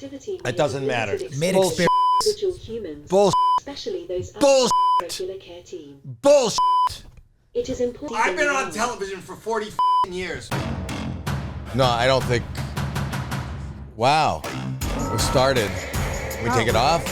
activity. It doesn't matter. Bullshit. Bullshit. Especially those Bullshit. regular care team. Bullshit. It is important. I've been on television for 40 years. No, I don't think. Wow. We started. We take it off?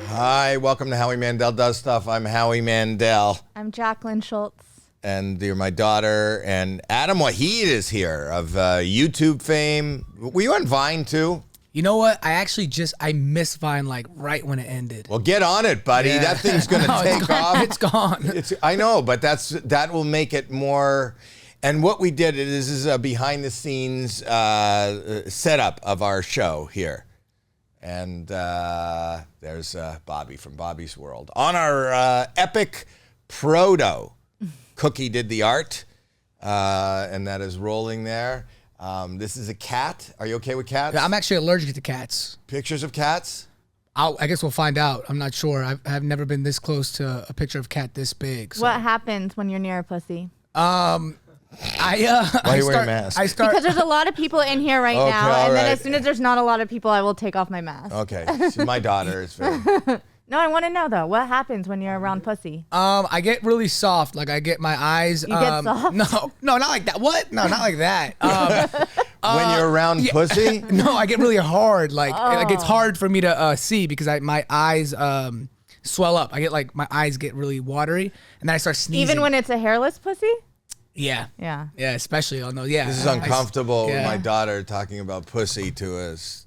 Hi, welcome to Howie Mandel Does Stuff. I'm Howie Mandel. I'm Jacqueline Schultz. And you're my daughter. And Adam Waheed is here of YouTube fame. Were you on Vine too? You know what? I missed Vine like right when it ended. Well, get on it, buddy. Yeah. That thing's going to take off. It's gone. I know, but that will make it more. And what we did is a behind the scenes setup of our show here. And there's Bobby from Bobby's World. On our epic proto, Cookie did the art, and that is rolling there. This is a cat. Are you okay with cats? I'm actually allergic to cats. Pictures of cats? I guess we'll find out. I'm not sure. I've never been this close to a picture of a cat this big. So. What happens when you're near a pussy? Why are you wearing a mask? Because there's a lot of people in here right now, and then as soon as there's not a lot of people, I will take off my mask. Okay. So my daughter is very... No, I want to know though. What happens when you're around pussy? I get really soft. Like I get my eyes. You get soft? No, not like that. What? No, not like that. When you're around pussy? No, I get really hard. Like it's hard for me to see because my eyes swell up. I get like my eyes get really watery, and then I start sneezing. Even when it's a hairless pussy? Yeah. Yeah. Yeah, especially on those. Yeah. This is uncomfortable. My daughter talking about pussy to us.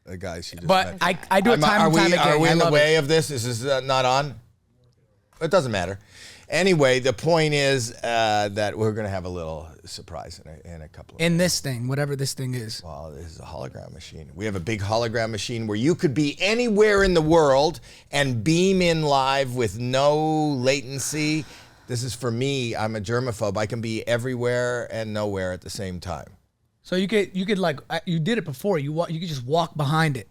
The guy she just But met. I do it time and time again. Are we in the way of this? Is this not on? It doesn't matter. Anyway, the point is that we're going to have a little surprise in a couple of minutes. This thing, whatever this thing is. Well, this is a hologram machine. We have a big hologram machine where you could be anywhere in the world and beam in live with no latency. This is for me. I'm a germaphobe. I can be everywhere and nowhere at the same time. So you could like you did it before. You could just walk behind it,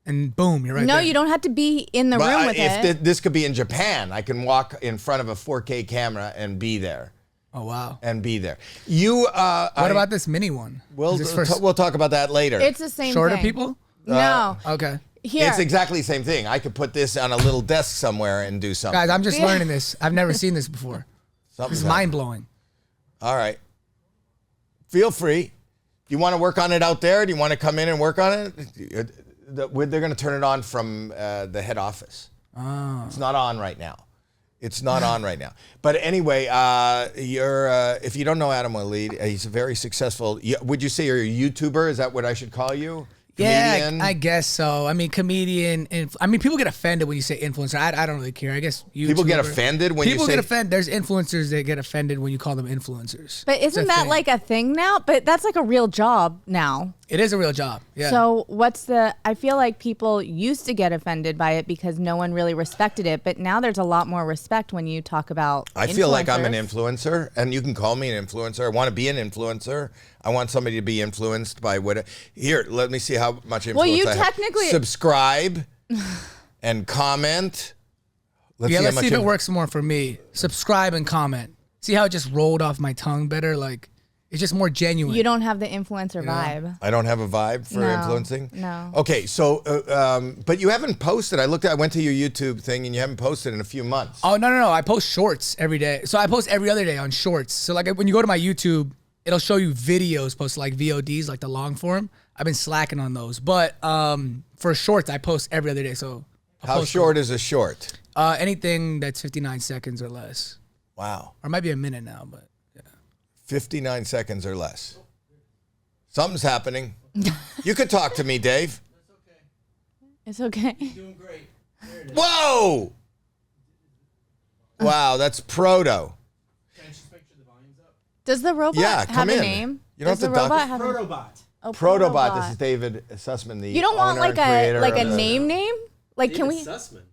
and boom, you're right there. No, you don't have to be in the room with it. This could be in Japan. I can walk in front of a 4K camera and be there. Oh wow! And be there. What about this mini one? We'll talk about that later. It's the same Shorter thing. people? No. Okay. Here. It's exactly the same thing. I could put this on a little desk somewhere and do something. Guys, I'm just learning this. I've never seen this before. It's mind blowing. All right. Feel free. You want to work on it out there? Do you want to come in and work on it? They're going to turn it on from the head office. Oh. It's not on right now. It's not on right now. But anyway, if you don't know Adam Waheed, he's a very successful. Would you say you're a YouTuber? Is that what I should call you? Comedian? Yeah, I guess so. I mean, comedian. People get offended when you say influencer. I don't really care. I guess YouTuber. People get offended when you say... People get offended. There's influencers that get offended when you call them influencers. But isn't that like a thing now? But that's like a real job now. It is a real job. Yeah. So I feel like people used to get offended by it because no one really respected it. But now there's a lot more respect when you talk about I feel like I'm an influencer, and you can call me an influencer. I want to be an influencer. I want somebody to be influenced by what... Here, let me see how much influence I have. Technically... Subscribe and comment. Let's see if it works more for me. Subscribe and comment. See how it just rolled off my tongue better? Like... It's just more genuine. You don't have the influencer vibe. I don't have a vibe for influencing? No. Okay, so, but you haven't posted. I went to your YouTube thing and you haven't posted in a few months. Oh, no. I post shorts every day. So I post every other day on shorts. So like when you go to my YouTube, it'll show you videos posted like VODs, like the long form. I've been slacking on those. But for shorts, I post every other day. So how short is a short? Anything that's 59 seconds or less. Wow. Or it might be a minute now, but. 59 seconds or less. Something's happening. You could talk to me, Dave. It's okay. You're doing great. There it is. Whoa! Wow, that's proto. Can I just make sure the volume's up? Does the robot have a name? You don't Does the robot have Protobot. Oh, Protobot. This is David Sussman, the You don't want owner like and a creator of name? Like, David can we? Sussman.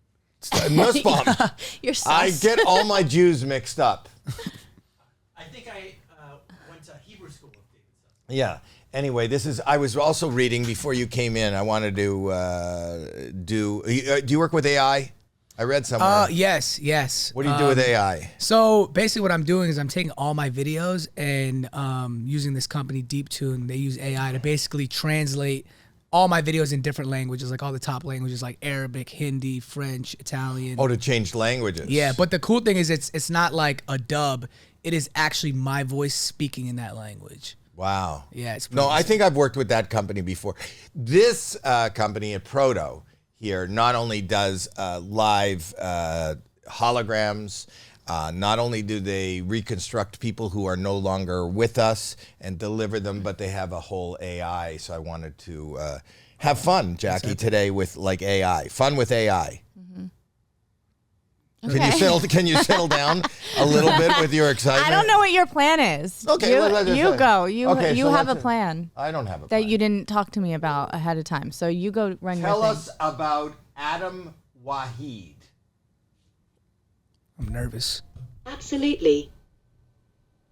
Nussbaum. You're sus. I get all my Jews mixed up. I think I went to Hebrew school with David Sussman. Yeah. Anyway, I was also reading before you came in. I wanted to do you work with AI? I read somewhere. Yes. What do you do with AI? So basically what I'm doing is I'm taking all my videos and using this company, DeepTune. They use AI to basically translate all my videos in different languages, like all the top languages like Arabic, Hindi, French, Italian. Oh, to change languages. Yeah, but the cool thing is it's not like a dub. It is actually my voice speaking in that language. Wow. Yeah, it's No, pretty I think I've worked with that company before. This company at Proto here not only does live holograms, not only do they reconstruct people who are no longer with us and deliver them, but they have a whole AI. So I wanted to have fun, Jackie, today with like AI. Fun with AI. Can you settle down a little bit with your excitement? I don't know what your plan is. Okay, you go. You Okay, so have a let's- plan I don't have a plan. that you didn't talk to me about ahead of time. So you go run Tell your thing. us about Adam Waheed. I'm nervous. Absolutely.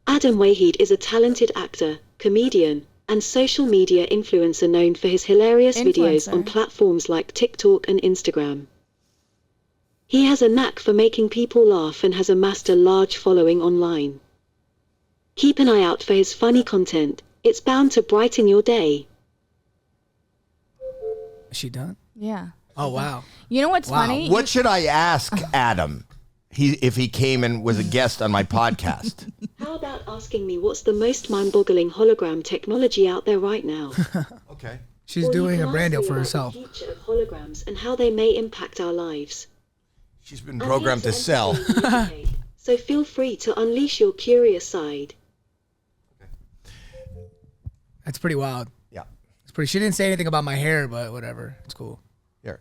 Adam Waheed is a talented actor, comedian, and social media influencer known for his hilarious videos on Influencer. platforms like TikTok and Instagram. He has a knack for making people laugh and has amassed a large following online. Keep an eye out for his funny content. It's bound to brighten your day. Is she done? Yeah. Oh, wow. You know what's Wow. funny? What should I ask Adam if he came and was a guest on my podcast? How about asking me what's the most mind-boggling hologram technology out there right now? Okay. She's Or you doing can a ask brand deal me for about herself. the future of holograms and how they may impact our lives. She's been I'm programmed here to sell. entertain and educate, so feel free to unleash your curious side. That's pretty wild. Yeah. It's pretty. She didn't say anything about my hair, but whatever. It's cool. Here.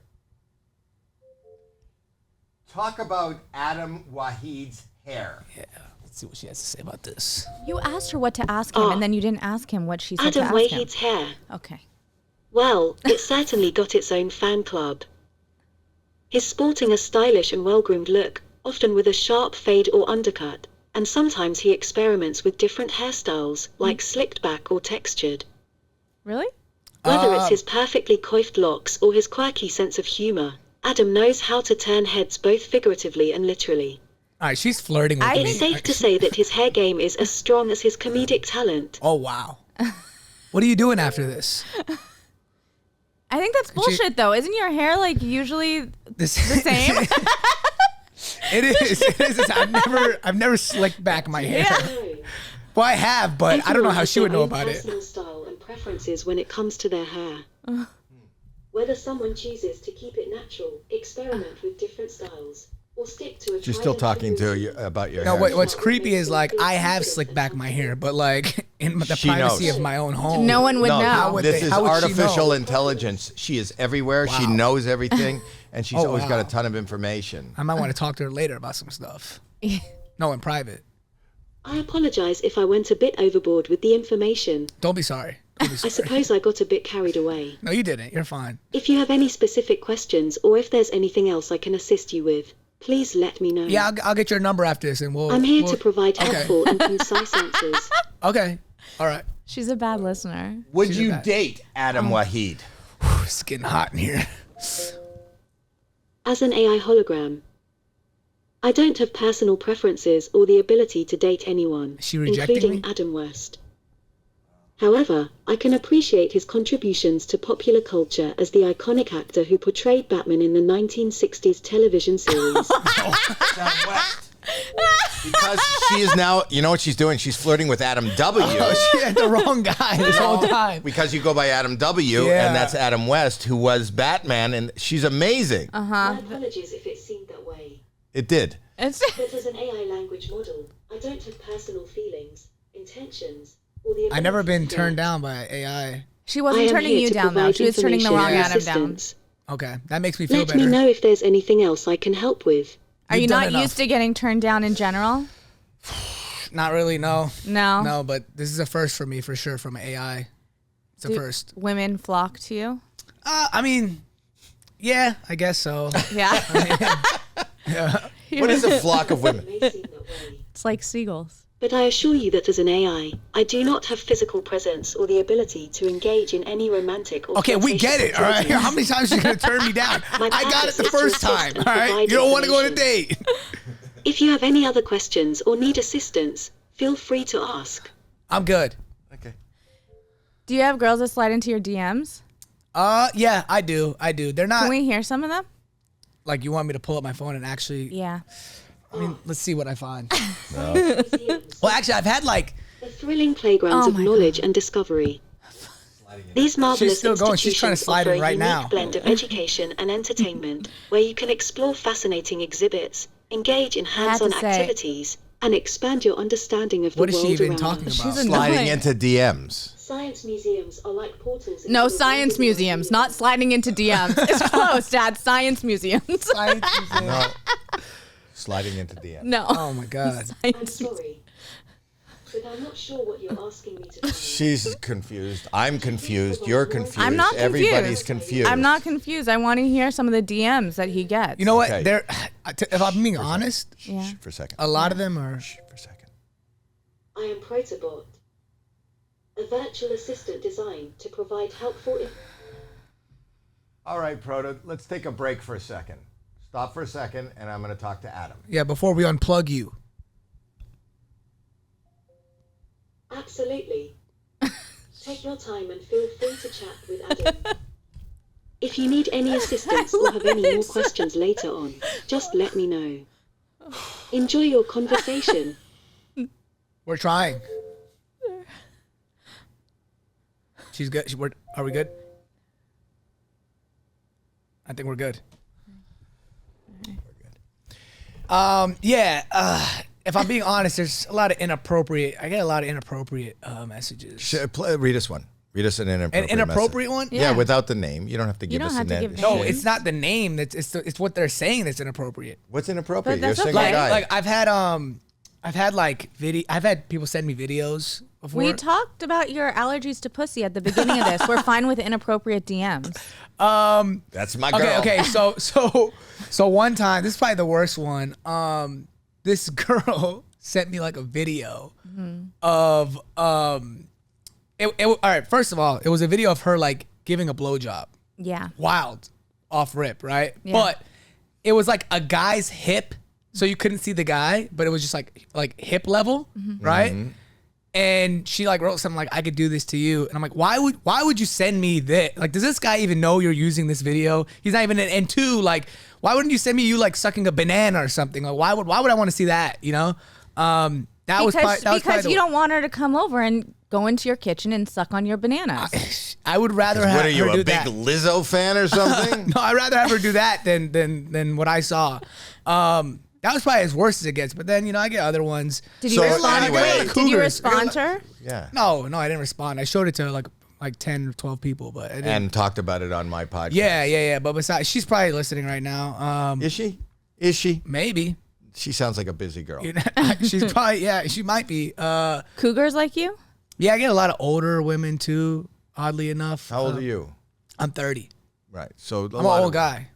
Talk about Adam Waheed's hair. Yeah. Let's see what she has to say about this. You asked her what to ask him, and then you didn't ask him what she said Adam to ask him. Waheed's hair. Okay. Well, it certainly got its own fan club. He's sporting a stylish and well-groomed look, often with a sharp fade or undercut, and sometimes he experiments with different hairstyles, like slicked back or textured. Really? Whether it's his perfectly coiffed locks or his quirky sense of humor, Adam knows how to turn heads both figuratively and literally. All right, she's flirting with me. It's safe to say that his hair game is as strong as his comedic talent. Oh, wow. What are you doing after this? I think that's bullshit, though. Isn't your hair like usually The same? It is. I've never slicked back my hair. No. Well, I have, but I don't know how she would know about it. Personal style and preferences when it comes to their hair. Whether someone chooses to keep it natural, experiment with different styles, or stick to a She's still talking to you about your No, hair. what's creepy is like I have slicked back my hair, but like in the She privacy knows. of my own home. No one would No, know. How would this they- is how would she artificial know? intelligence. She is everywhere. She Wow. knows everything, and she's Oh, always got wow. a ton of information. I might want to talk to her later about some stuff. No, in private. I apologize if I went a bit overboard with the information. Don't be sorry. Don't be I sorry. suppose I got a bit carried away. No, you didn't. You're fine. If you have any specific questions or if there's anything else I can assist you with, please let me know. Yeah, I'll get your number after this, and we'll. I'm here we'll- to provide okay. helpful and concise answers. Okay. All right. She's a bad listener. Would She's a you bad- date Adam Waheed? It's getting hot in here. As an AI hologram, I don't have personal preferences or the ability to date anyone, Is she rejecting including me? Adam West. However, I can appreciate his contributions to popular culture as the iconic actor who portrayed Batman in the 1960s television series. Because she is now, you know what she's doing? She's flirting with Adam W. Oh, she had the wrong guy this whole time. Because you go by Adam W. Yeah. and that's Adam West, who was Batman, and she's amazing. My apologies if it seemed that way. It did. It's But as an AI language model, I don't have personal feelings, intentions, or the I've never ability been to turned react. down by AI. she I wasn't am turning here you to down, though. provide She was turning the information wrong and Adam down. assistance. Okay, that makes me feel Let better. me know if there's anything else I can help with. Are you You've done not enough. used to getting turned down in general? Not really, no. No. No, but this is a first for me for sure from AI. It's a Do first. women flock to you? I mean, yeah, I guess so. Yeah. What is a flock of women? It may seem that way. It's like seagulls. But I assure you that as an AI, I do not have physical presence or the ability to engage in any romantic or Okay, we get flirtatious it, all right? activities. How many times are you going to turn me down? My I got purpose it the is to first assist time, and all right? provide You don't want to go on a information. date. If you have any other questions or need assistance, feel free to ask. I'm good. Okay. Do you have girls that slide into your DMs? Yeah, I do. They're not, Can we hear some of them? like, you want me to pull up my phone and actually, Yeah. I mean, let's see what I find. Museums, Well, actually, I've had, like, the thrilling playgrounds of knowledge and discovery. These marvelous still going. She's trying to institutions slide offer in a right unique now. blend of education and entertainment, where you can explore fascinating exhibits, engage in hands-on to say- activities, and expand your understanding of the what is world she even around talking us. about? She's Sliding annoying. into DMs. Science museums are like portals. No, into the science world of museums, the not sliding into DMs. It's close, Dad. Science museums. Science museum. No. Sliding into DMs. No. Oh, my God. I'm Science sorry, but I'm not sure what you're asking me to do. She's confused. I'm confused. You're confused. I'm not confused. Everybody's confused. I'm not confused. I want to hear some of the DMs that he gets. You know what? Okay. They're, if I'm being honest, Yeah. For a second. a lot of them are, For a second. I am Protobot, a virtual assistant designed to provide helpful All right, Proto, let's take a break for a second. Stop for a second, and I'm going to talk to Adam. yeah, before we unplug you. Absolutely. Take your time and feel free to chat with Adam. If you need any assistance or have any more questions later on, just let me know. Enjoy your conversation. We're trying. She's good. Are we good? I think we're good. Yeah. If I'm being honest, there's a lot of inappropriate. I get a lot of inappropriate messages. Read us one. Read us an An inappropriate inappropriate one? message. Yeah, without the name. You don't have to give don't us have a to name. give No, names. it's not the name. It's what they're saying that's inappropriate. What's inappropriate? But You're a that's single okay. guy. Like I've had I've had people send me videos before. We talked about your allergies to pussy at the beginning of this. We're fine with inappropriate DMs. That's my girl. Okay. So one time, this is probably the worst one. This girl sent me like a video of all right. First of all, it was a video of her like giving a blowjob. Yeah. Wild, off rip, right? Yeah. But it was like a guy's hip, so you couldn't see the guy, but it was just like hip level, right? And she like wrote something like, "I could do this to you," and I'm like, why would you send me this? Like, does this guy even know you're using this video? He's not even. And two, like, why wouldn't you send me you like sucking a banana or something? Like, why would I want to see that? You know, Because you don't want her to come over and go into your kitchen and suck on your bananas. I would rather have What are you, her a do big that. Lizzo fan or something? No, I'd rather have her do that than what I saw. That was probably as worst as it gets. But then, you know, I get other ones. Did you So respond? anyway- Wait, did you Cougars. respond to her? Yeah. No, I didn't respond. I showed it to like 10 or 12 people, but I didn't. And talked about it on my podcast. Yeah. But besides, she's probably listening right now. Is she? Is she? Maybe. She sounds like a busy girl. She's probably, yeah, she might be. Cougars like you? Yeah, I get a lot of older women too, oddly enough. How old are you? I'm 30. Right. So I'm an old guy.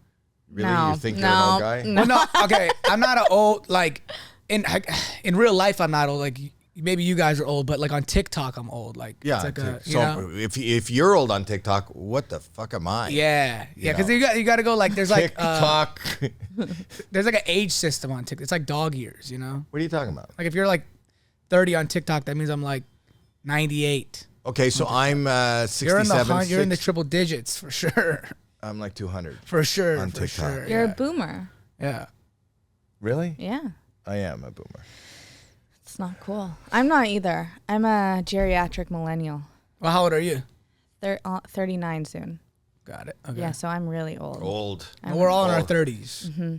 Really? No, You think you're an old no, guy? no. Well, no, okay. I'm not an old, like, in real life, I'm not old. Like, maybe you guys are old, but like on TikTok, I'm old. Like, Yeah. it's like a, you so know? if you're old on TikTok, what the fuck am I? Yeah. You Because know. you got to go, like, there's like, TikTok. there's like an age system on TikTok. It's like dog years, you know? What are you talking about? Like, if you're like 30 on TikTok, that means I'm like 98. Okay, so I'm 67. You're in the triple digits for sure. I'm like 200. For sure. On for TikTok. Sure. You're yeah. a boomer. Yeah. Really? Yeah. I am a boomer. It's not cool. I'm not either. I'm a geriatric millennial. Well, how old are you? 39 soon. Got it. Okay. Yeah, so I'm really old. Old. Well, we're all in our Old. 30s. Mm-hmm.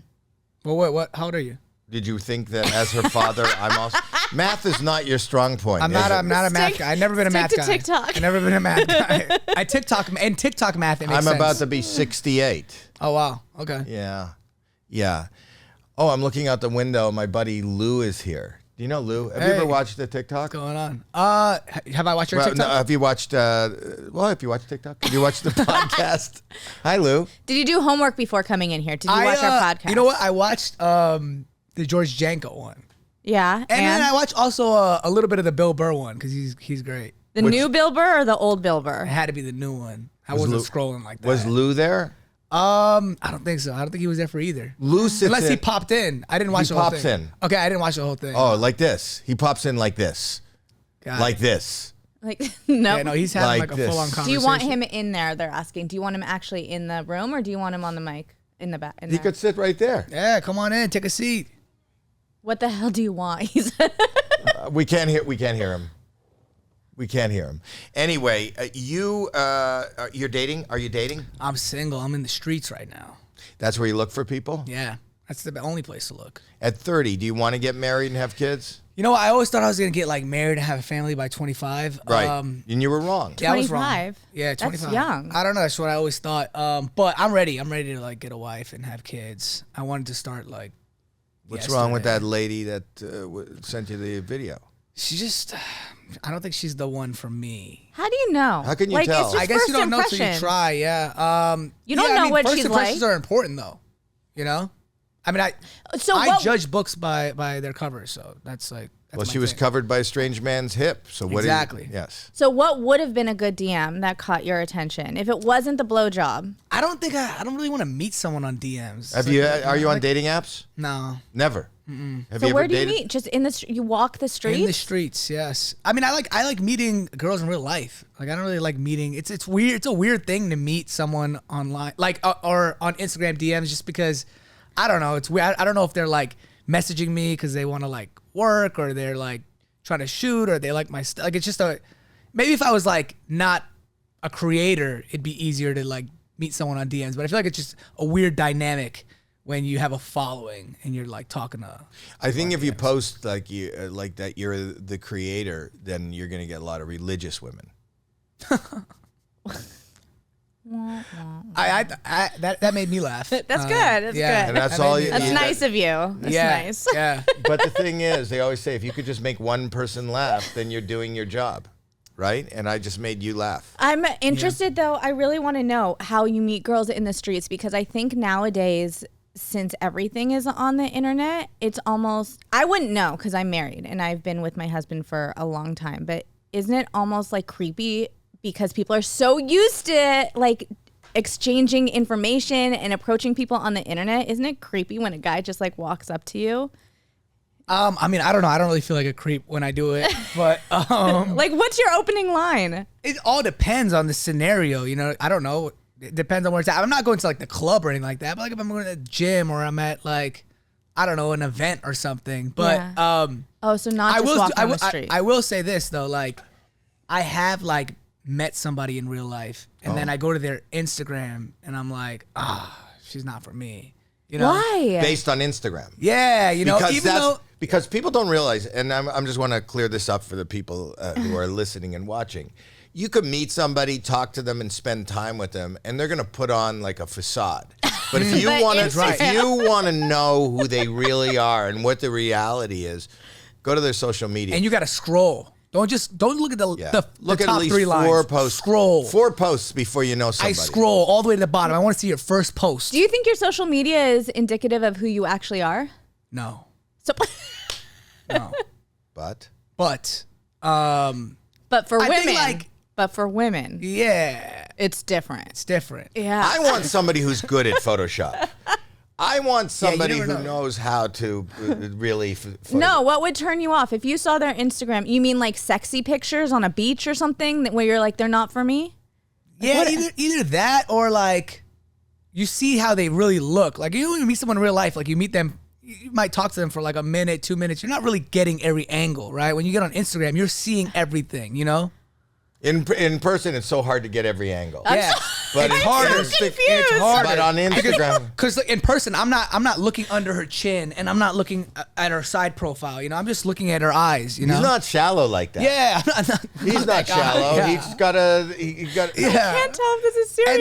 Well, what? How old are you? Did you think that as her father, I'm also math is not your strong point? I'm is not it? a math guy. I've never been a math to guy. TikTok. I've never been a math guy. I TikTok math. It makes I'm sense. about to be 68. Oh wow. Okay. Yeah. Oh, I'm looking out the window. My buddy Lou is here. Do you know Lou? Have you Hey. ever watched the TikTok? What's going on? Have I watched your Well, TikTok? no, have you watched? If you watch TikTok, have you watched the podcast? Hi, Lou. Did you do homework before coming in here? Did you watch our podcast? You know what? I watched the George Janko one. Yeah. And then I watch also a little bit of the Bill Burr one because he's great. The new Bill Burr or the old Bill Burr? It had to be the new one. I wasn't scrolling like that. Was Lou there? I don't think so. I don't think he was there for either. Lou sits Unless he in- popped in. I didn't watch He the whole pops thing. in. Okay, I didn't watch the whole thing. Oh, like this. He pops in like this. Got Like it. this. Like, no. Yeah, no, he's having Like like a this. full-on conversation. Do you want him in there? They're asking. Do you want him actually in the room or do you want him on the mic in the back? He could sit right there. Yeah, come on in. Take a seat. What the hell do you want? He said. We can't hear him. We can't hear him. Anyway, you're dating? Are you dating? I'm single. I'm in the streets right now. That's where you look for people? Yeah, that's the only place to look. At 30, do you want to get married and have kids? You know what? I always thought I was going to get like married and have a family by 25. Right. And you were wrong. Yeah, I was wrong. 25? Yeah, That's 25. young. I don't know. That's what I always thought. But I'm ready. I'm ready to like get a wife and have kids. I wanted to start like. What's wrong with yesterday. that lady that sent you the video? She just. I don't think she's the one for me. How do you know? How can you like, tell? It's just I guess first you don't know till you impression. try. Yeah. You don't yeah, know I mean, what first she's impressions like. are important though. You know. I mean, I So I what- judge books by their covers, so that's like. That's Well, my she was thing. covered by a strange man's hip. So what? Exactly. Yes. So what would have been a good DM that caught your attention if it wasn't the blowjob? I don't think I don't really want to meet someone on DMs. Have you? Are you on dating apps? No. Never. Have So you where ever do you dated? meet? Just in the you walk the streets? In the streets, yes. I mean, I like meeting girls in real life. Like, I don't really like meeting. It's weird. It's a weird thing to meet someone online, like or on Instagram DMs, just because I don't know. It's weird. I don't know if they're like messaging me because they want to like work, or they're like trying to shoot, or they like my like. It's just maybe if I was like not a creator, it'd be easier to like meet someone on DMs. But I feel like it's just a weird dynamic when you have a following and you're like talking to. I think if you post like you like that you're the creator, then you're gonna get a lot of religious women. That made me laugh. That's good. That's yeah. good. And that's That all made you. me That's you- nice of you. That's yeah, nice. yeah. But the thing is, they always say if you could just make one person laugh, then you're doing your job, right? And I just made you laugh. I'm interested though. I really want to know how you meet girls in the streets because I think nowadays, since everything is on the internet, it's almost, I wouldn't know because I'm married and I've been with my husband for a long time, but isn't it almost like creepy because people are so used to like exchanging information and approaching people on the internet? Isn't it creepy when a guy just like walks up to you? I mean, I don't know. I don't really feel like a creep when I do it, but Like, what's your opening line? it all depends on the scenario. You know, I don't know. It depends on where it's at. I'm not going to like the club or anything like that, but like if I'm going to the gym or I'm at like, I don't know, an event or something. But Yeah. Oh, so not I just will. walk on the street. I will say this though, like, I have like met somebody in real life, and then I go to their Instagram, and I'm like, she's not for me. You know? Why? Based on Instagram. Yeah, you know, Because even though. because people don't realize, and I'm just want to clear this up for the people who are listening and watching. You could meet somebody, talk to them, and spend time with them, and they're gonna put on like a facade. But if you But want Instagram- to, if you want to know who they really are and what the reality is, go to their social media. And you got to scroll. Don't look at the Look the at top least 3 lines. 4 posts. Scroll. 4 posts before you know I somebody. scroll all the way to the bottom. I want to see your first post. Do you think your social media is indicative of who you actually are? No, So, no. But But but for I women, think, yeah, it's different. it's different. Yeah. I want somebody who's good at Photoshop. I want somebody never who know. knows how to really. No, what would turn you off if you saw their Instagram? You mean like sexy pictures on a beach or something where you're like, they're not for me? Yeah, either that or like you see how they really look. Like you when you meet someone in real life, like you meet them, you might talk to them for like a minute, 2 minutes. You're not really getting every angle, right? When you get on Instagram, you're seeing everything, you know? In person, it's so hard to get every angle. Yeah. But it's it's harder. harder. It's harder. But on Instagram, Because in person, I'm not looking under her chin, and I'm not looking at her side profile. You know, I'm just looking at her eyes. You know, he's not shallow like that. Yeah, He's not that guy. shallow. Yeah. He's got a. He got. Yeah. Can't tell if this is serious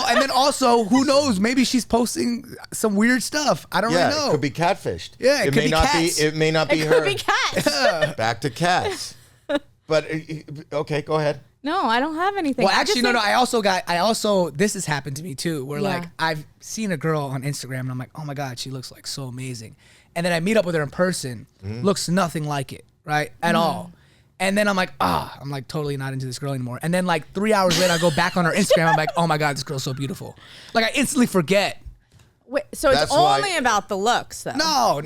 And then also, who knows? Maybe she's posting some weird stuff. I don't Yeah, really know. it could be catfished. Yeah, it could may be not cats. be. It may not be It her. could be cats. Back to cats. But okay, go ahead. No, I don't have anything. Well, I actually, just no. think- I also this has happened to me too, where Yeah. like I've seen a girl on Instagram and I'm like, oh my god, she looks like so amazing, and then I meet up with her in person, looks nothing like it, right? At all. And then I'm like, I'm like totally not into this girl anymore. And then like 3 hours later, I go back on her Instagram. I'm like, oh my God, this girl's so beautiful. Like I instantly forget. Wait, so it's That's why- only about the looks, though. No.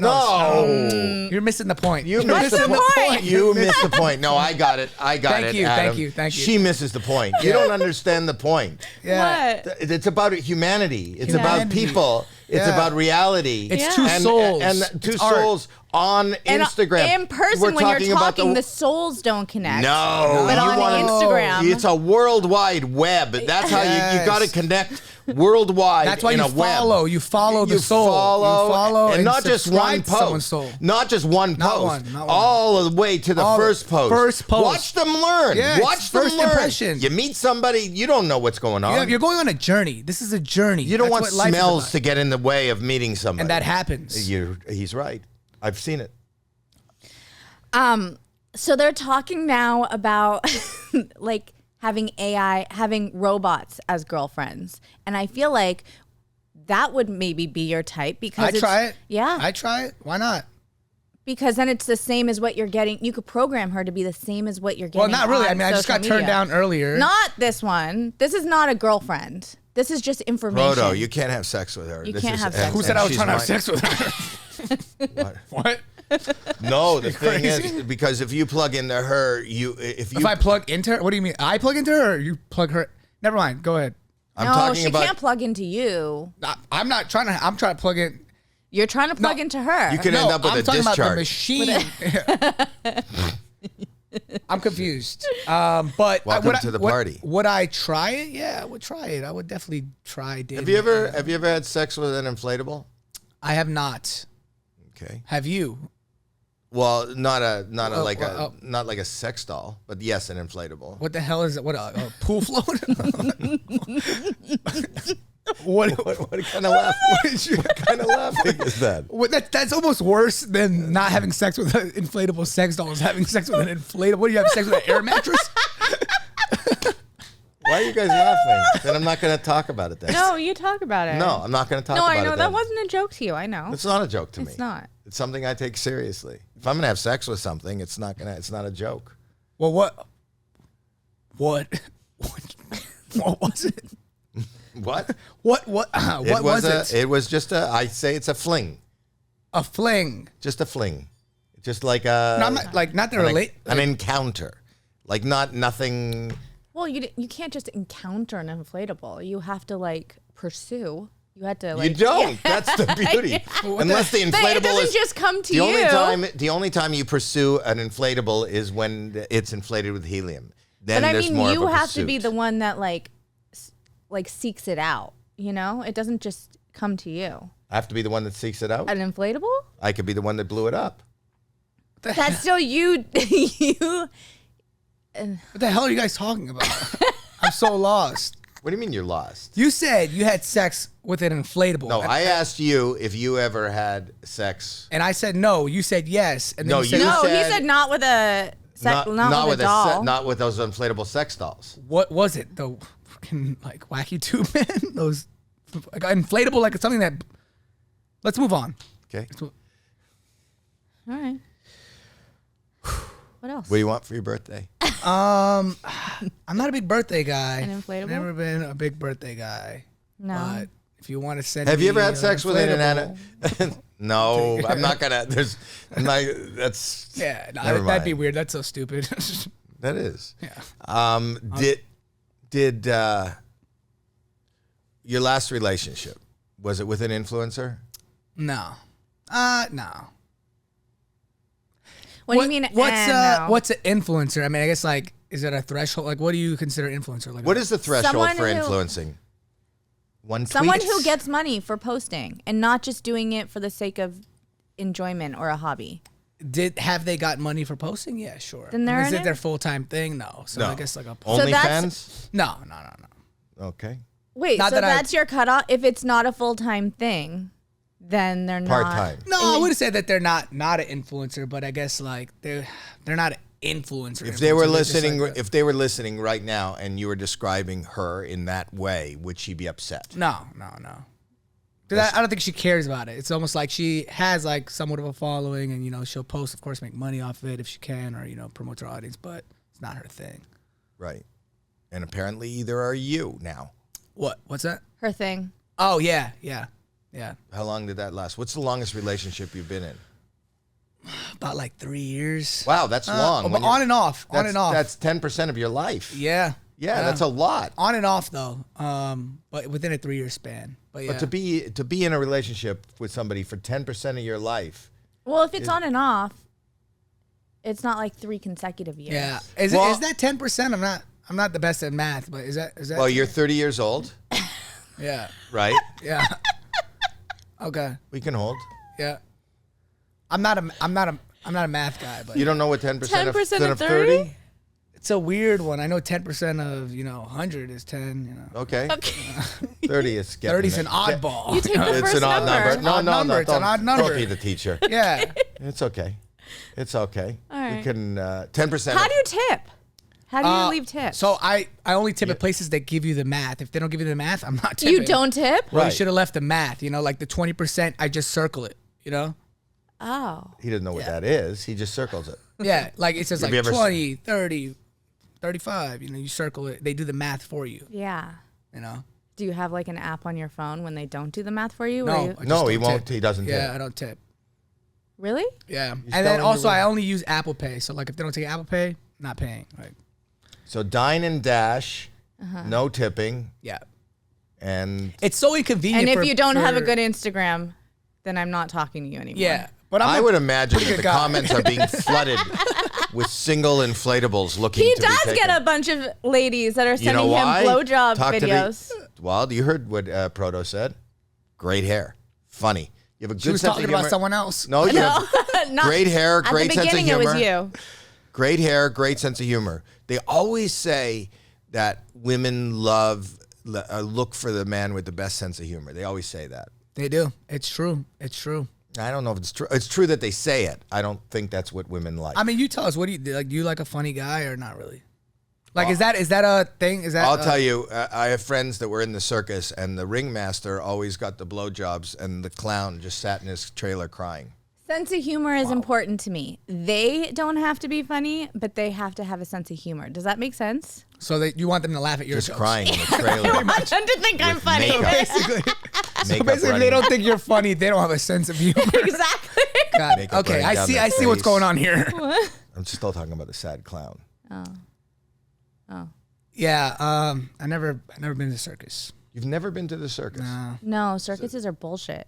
You're missing the point. You What's missed the point? You missed the point. No, I got it. Thank you, Adam. thank you, thank you. She misses the point. You don't understand the point. Yeah. What? It's about humanity. It's about Humanity. people. It's Yeah. about reality. It's Yeah. two souls. And two It's art. souls on And Instagram. in person, We're when you're talking about talking, the souls don't connect. No, But you on wanna- Instagram. It's a worldwide web. That's how you Yes. got to connect worldwide. That's why in you a web. follow. You follow the soul. Follow, You follow and not just subscribe one to someone's post. soul. Not just one Not post. one, not one. All the way to the All the first post. first post. Watch them learn. Yeah, Watch it's them first learn. impression. You meet somebody, you don't know what's going on. You're going on a journey. This is a journey. You don't That's want what life is smells about. to get in the way of meeting somebody. And that happens. He's right. I've seen it. So they're talking now about like having AI, having robots as girlfriends, and I feel like that would maybe be your type because I try it. Yeah, I try it. Why not? because then it's the same as what you're getting. You could program her to be the same as what you're getting. Well, not really. on I mean, I just got social turned media. down earlier. Not this one. This is not a girlfriend. This is just information. Rodo, you can't have sex with her. You This can't is- have sex and- Who with said and I was she's trying to have mine. sex with her? What? What? No, the thing crazy? is, because if you plug into her, if If I plug into her, what do you mean? I plug into her or you plug her? Never mind. Go ahead. I'm No, talking she about can't plug into you. I'm not trying to. I'm trying to plug in. You're trying to plug into her. you can end up with I'm a talking about the discharge. machine. I'm confused. But Welcome to the party. Would I try it? Yeah, I would try it. I would definitely try dating. Have you ever had sex with an inflatable? I have not. Okay. Have you? Well, not like well, a sex doll, but yes, an inflatable. What the hell is it? What a pool float? what kind of laugh? What kind of laughing is that? That's almost worse than not having sex with an inflatable sex doll. Is having sex with an inflatable. What do you have sex with an air mattress? Why are you guys laughing? Then I'm not going to talk about it then. No, you talk about it. No, I'm not going to talk No, about it I know then. that wasn't a joke to you. I know. It's not a joke to me. It's not. It's something I take seriously. If I'm going to have sex with something, it's not a joke. Well, what was it? What? What was it? It was just I say it's a fling. A fling. Just a fling. Just like a No, I'm not, like not to relate. an encounter. Like nothing. Well, you can't just encounter an inflatable. You have to like pursue. You had to You like. don't. That's the beauty. Unless the But it inflatable doesn't is just come to the only you. the only time you pursue an inflatable is when it's inflated with helium. Then But I there's mean, more you of a have to be pursuit. the one that like seeks it out. You know, it doesn't just come to you. I have to be the one that seeks it out. An inflatable? I could be the one that blew it up. That's still you. You. What the hell are you guys talking about? I'm so lost. What do you mean you're lost? You said you had sex with an inflatable. No, I asked you if you ever had sex. And I said no. You said yes. And then No, you said you No, he said- said not with a. Not with a doll. Not with those inflatable sex dolls. what was it? The fucking like wacky tube man? Those like inflatable, like something that. Let's move on. Okay. All right. What else? What do you want for your birthday? I'm not a big birthday guy. An inflatable? I've never been a big birthday guy. No. But if you want to send Have you ever me had sex with an inflatable- inanimate? No, I'm not gonna. I'm not. That's Yeah, no, Never that'd be mind. weird. That's so stupid. that is. Yeah. Did your last relationship, was it with an influencer? No. No. What do you mean? No? What's an influencer? I mean, I guess like, is it a threshold? Like, what do you consider influencer? Like, What is the threshold Someone for who- influencing? One Someone tweet? who gets money for posting and not just doing it for the sake of enjoyment or a hobby. have they got money for posting? Yeah, sure. Then they're Is in it their it? full time thing? No. So No. I guess like a So that's- OnlyFans? no. Okay. Wait, Not so that I- that's your cutoff? If it's not a full-time thing, then they're not. Part-time. No, I would have said that they're not an influencer, but I guess like they're not an influencer. If they were influencer, they're just listening, like if they were listening right now, and you were describing her in that way, would she be upset? no. 'Cause I don't think she cares about it. It's almost like she has like somewhat of a following, and she'll post, of course, make money off of it if she can, or promote her audience. But it's not her thing. Right. And apparently, either are you now. What? What's that? Her thing. Oh yeah. How long did that last? What's the longest relationship you've been in? About like 3 years. Wow, that's long. But on and off. On and off. That's 10% of your life. Yeah. Yeah, that's a lot. On and off though. But within a 3 year span. But yeah. But to be in a relationship with somebody for 10% of your life. Well, if it's on and off, it's not like 3 consecutive years. Yeah. Is that 10%? I'm not the best at math, but is that? Well, you're 30 years old. Yeah. Right? Yeah. Okay. We can hold. Yeah. I'm not a math guy, but You don't know what 10% 10% of 30? it's a weird one. I know 10% of 100 is 10. Okay. Okay. 30 is getting 30 is an it. oddball. You take the It's first an odd number. No, Odd number. It's an odd number. Don't be the teacher. Yeah. It's okay. It's okay. All right. You can 10%. How do you tip? How do you leave tips? So I only tip at places that give you the math. If they don't give you the math, I'm not tipping. you don't tip? Well, Right. you should have left the math. Like the 20%, I just circle it. Oh. He doesn't know what that is. He just circles it. Yeah, like it says Have like you ever 20, 30, 35. You circle it. They do the math for you. Yeah. Do you have like an app on your phone when they don't do the math for you? No, Or I you- just No, don't he won't. tip. He doesn't Yeah, tip. I don't tip. Really? Yeah, and telling then you also what- I only use Apple Pay. So like if they don't take Apple Pay, not paying. Like So dine and dash, Uh-huh. no tipping, yeah, and it's so inconvenient. And if for- you don't have a for- good Instagram, then I'm not talking to you anymore. yeah, but I would imagine pretty that good the guy. comments are being flooded with single inflatables looking He to be does taken. get a bunch of ladies that are You know sending him why? blowjob Talk to the- videos. Well, you heard what Proto said. Great hair. Funny. You have a good She was sense talking of humor. about someone else. No, you have Not- great hair, great At the sense of beginning, it was humor. you. Great hair, great sense of humor. They always say that women look for the man with the best sense of humor. They always say that. They do. It's true. It's true. I don't know if it's true. It's true that they say it. I don't think that's what women like. I mean, you tell us. What do you like? Do you like a funny guy or not really? Like, is that a thing? Is that? I'll tell you, I have friends that were in the circus, and the ringmaster always got the blowjobs, and the clown just sat in his trailer crying. Sense of humor is important to me. They don't have to be funny, but they have to have a sense of humor. Does that make sense? So that you want them to laugh at your Just jokes. crying in the trailer. I want them to think I'm With funny. makeup. Basically, Makeup if they running- don't think you're funny, they don't have a sense of humor. Exactly. Got it. Makeup Okay, running I down see. their I see what's face. going on here. I'm still talking about the sad clown. Yeah. I never been to the circus. You've never been to the circus? No, circuses are bullshit.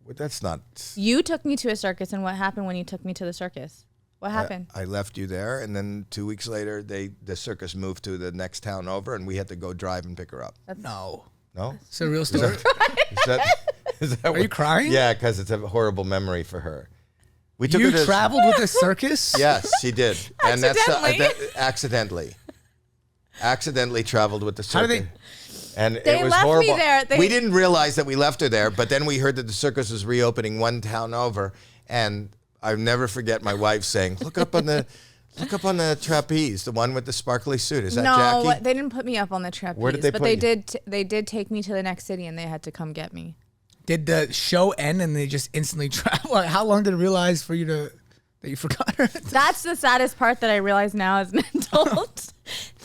Well, that's not. You took me to a circus, and what happened when you took me to the circus? What happened? I left you there, and then 2 weeks later, the circus moved to the next town over, and we had to go drive and pick her up. No. No? It's a real story. Is that Are you crying? Yeah, because it's a horrible memory for her. We took You her to traveled with a circus? Yes, she did, and that's Accidentally. accidentally traveled with the How do circus. And They it was left me horrible. there. We didn't realize that we left her there, but then we heard that the circus was reopening one town over, and I'll never forget my wife saying, "Look up on the trapeze, the one with the sparkly suit. Is that No, Jackie?" they didn't put me up on the trapeze. Where did they but put they you? did. They did take me to the next city, and they had to come get me. Did the show end and they just instantly travel? Like, how long did it realize for you that you forgot her? That's the saddest part that I realize now as an adult.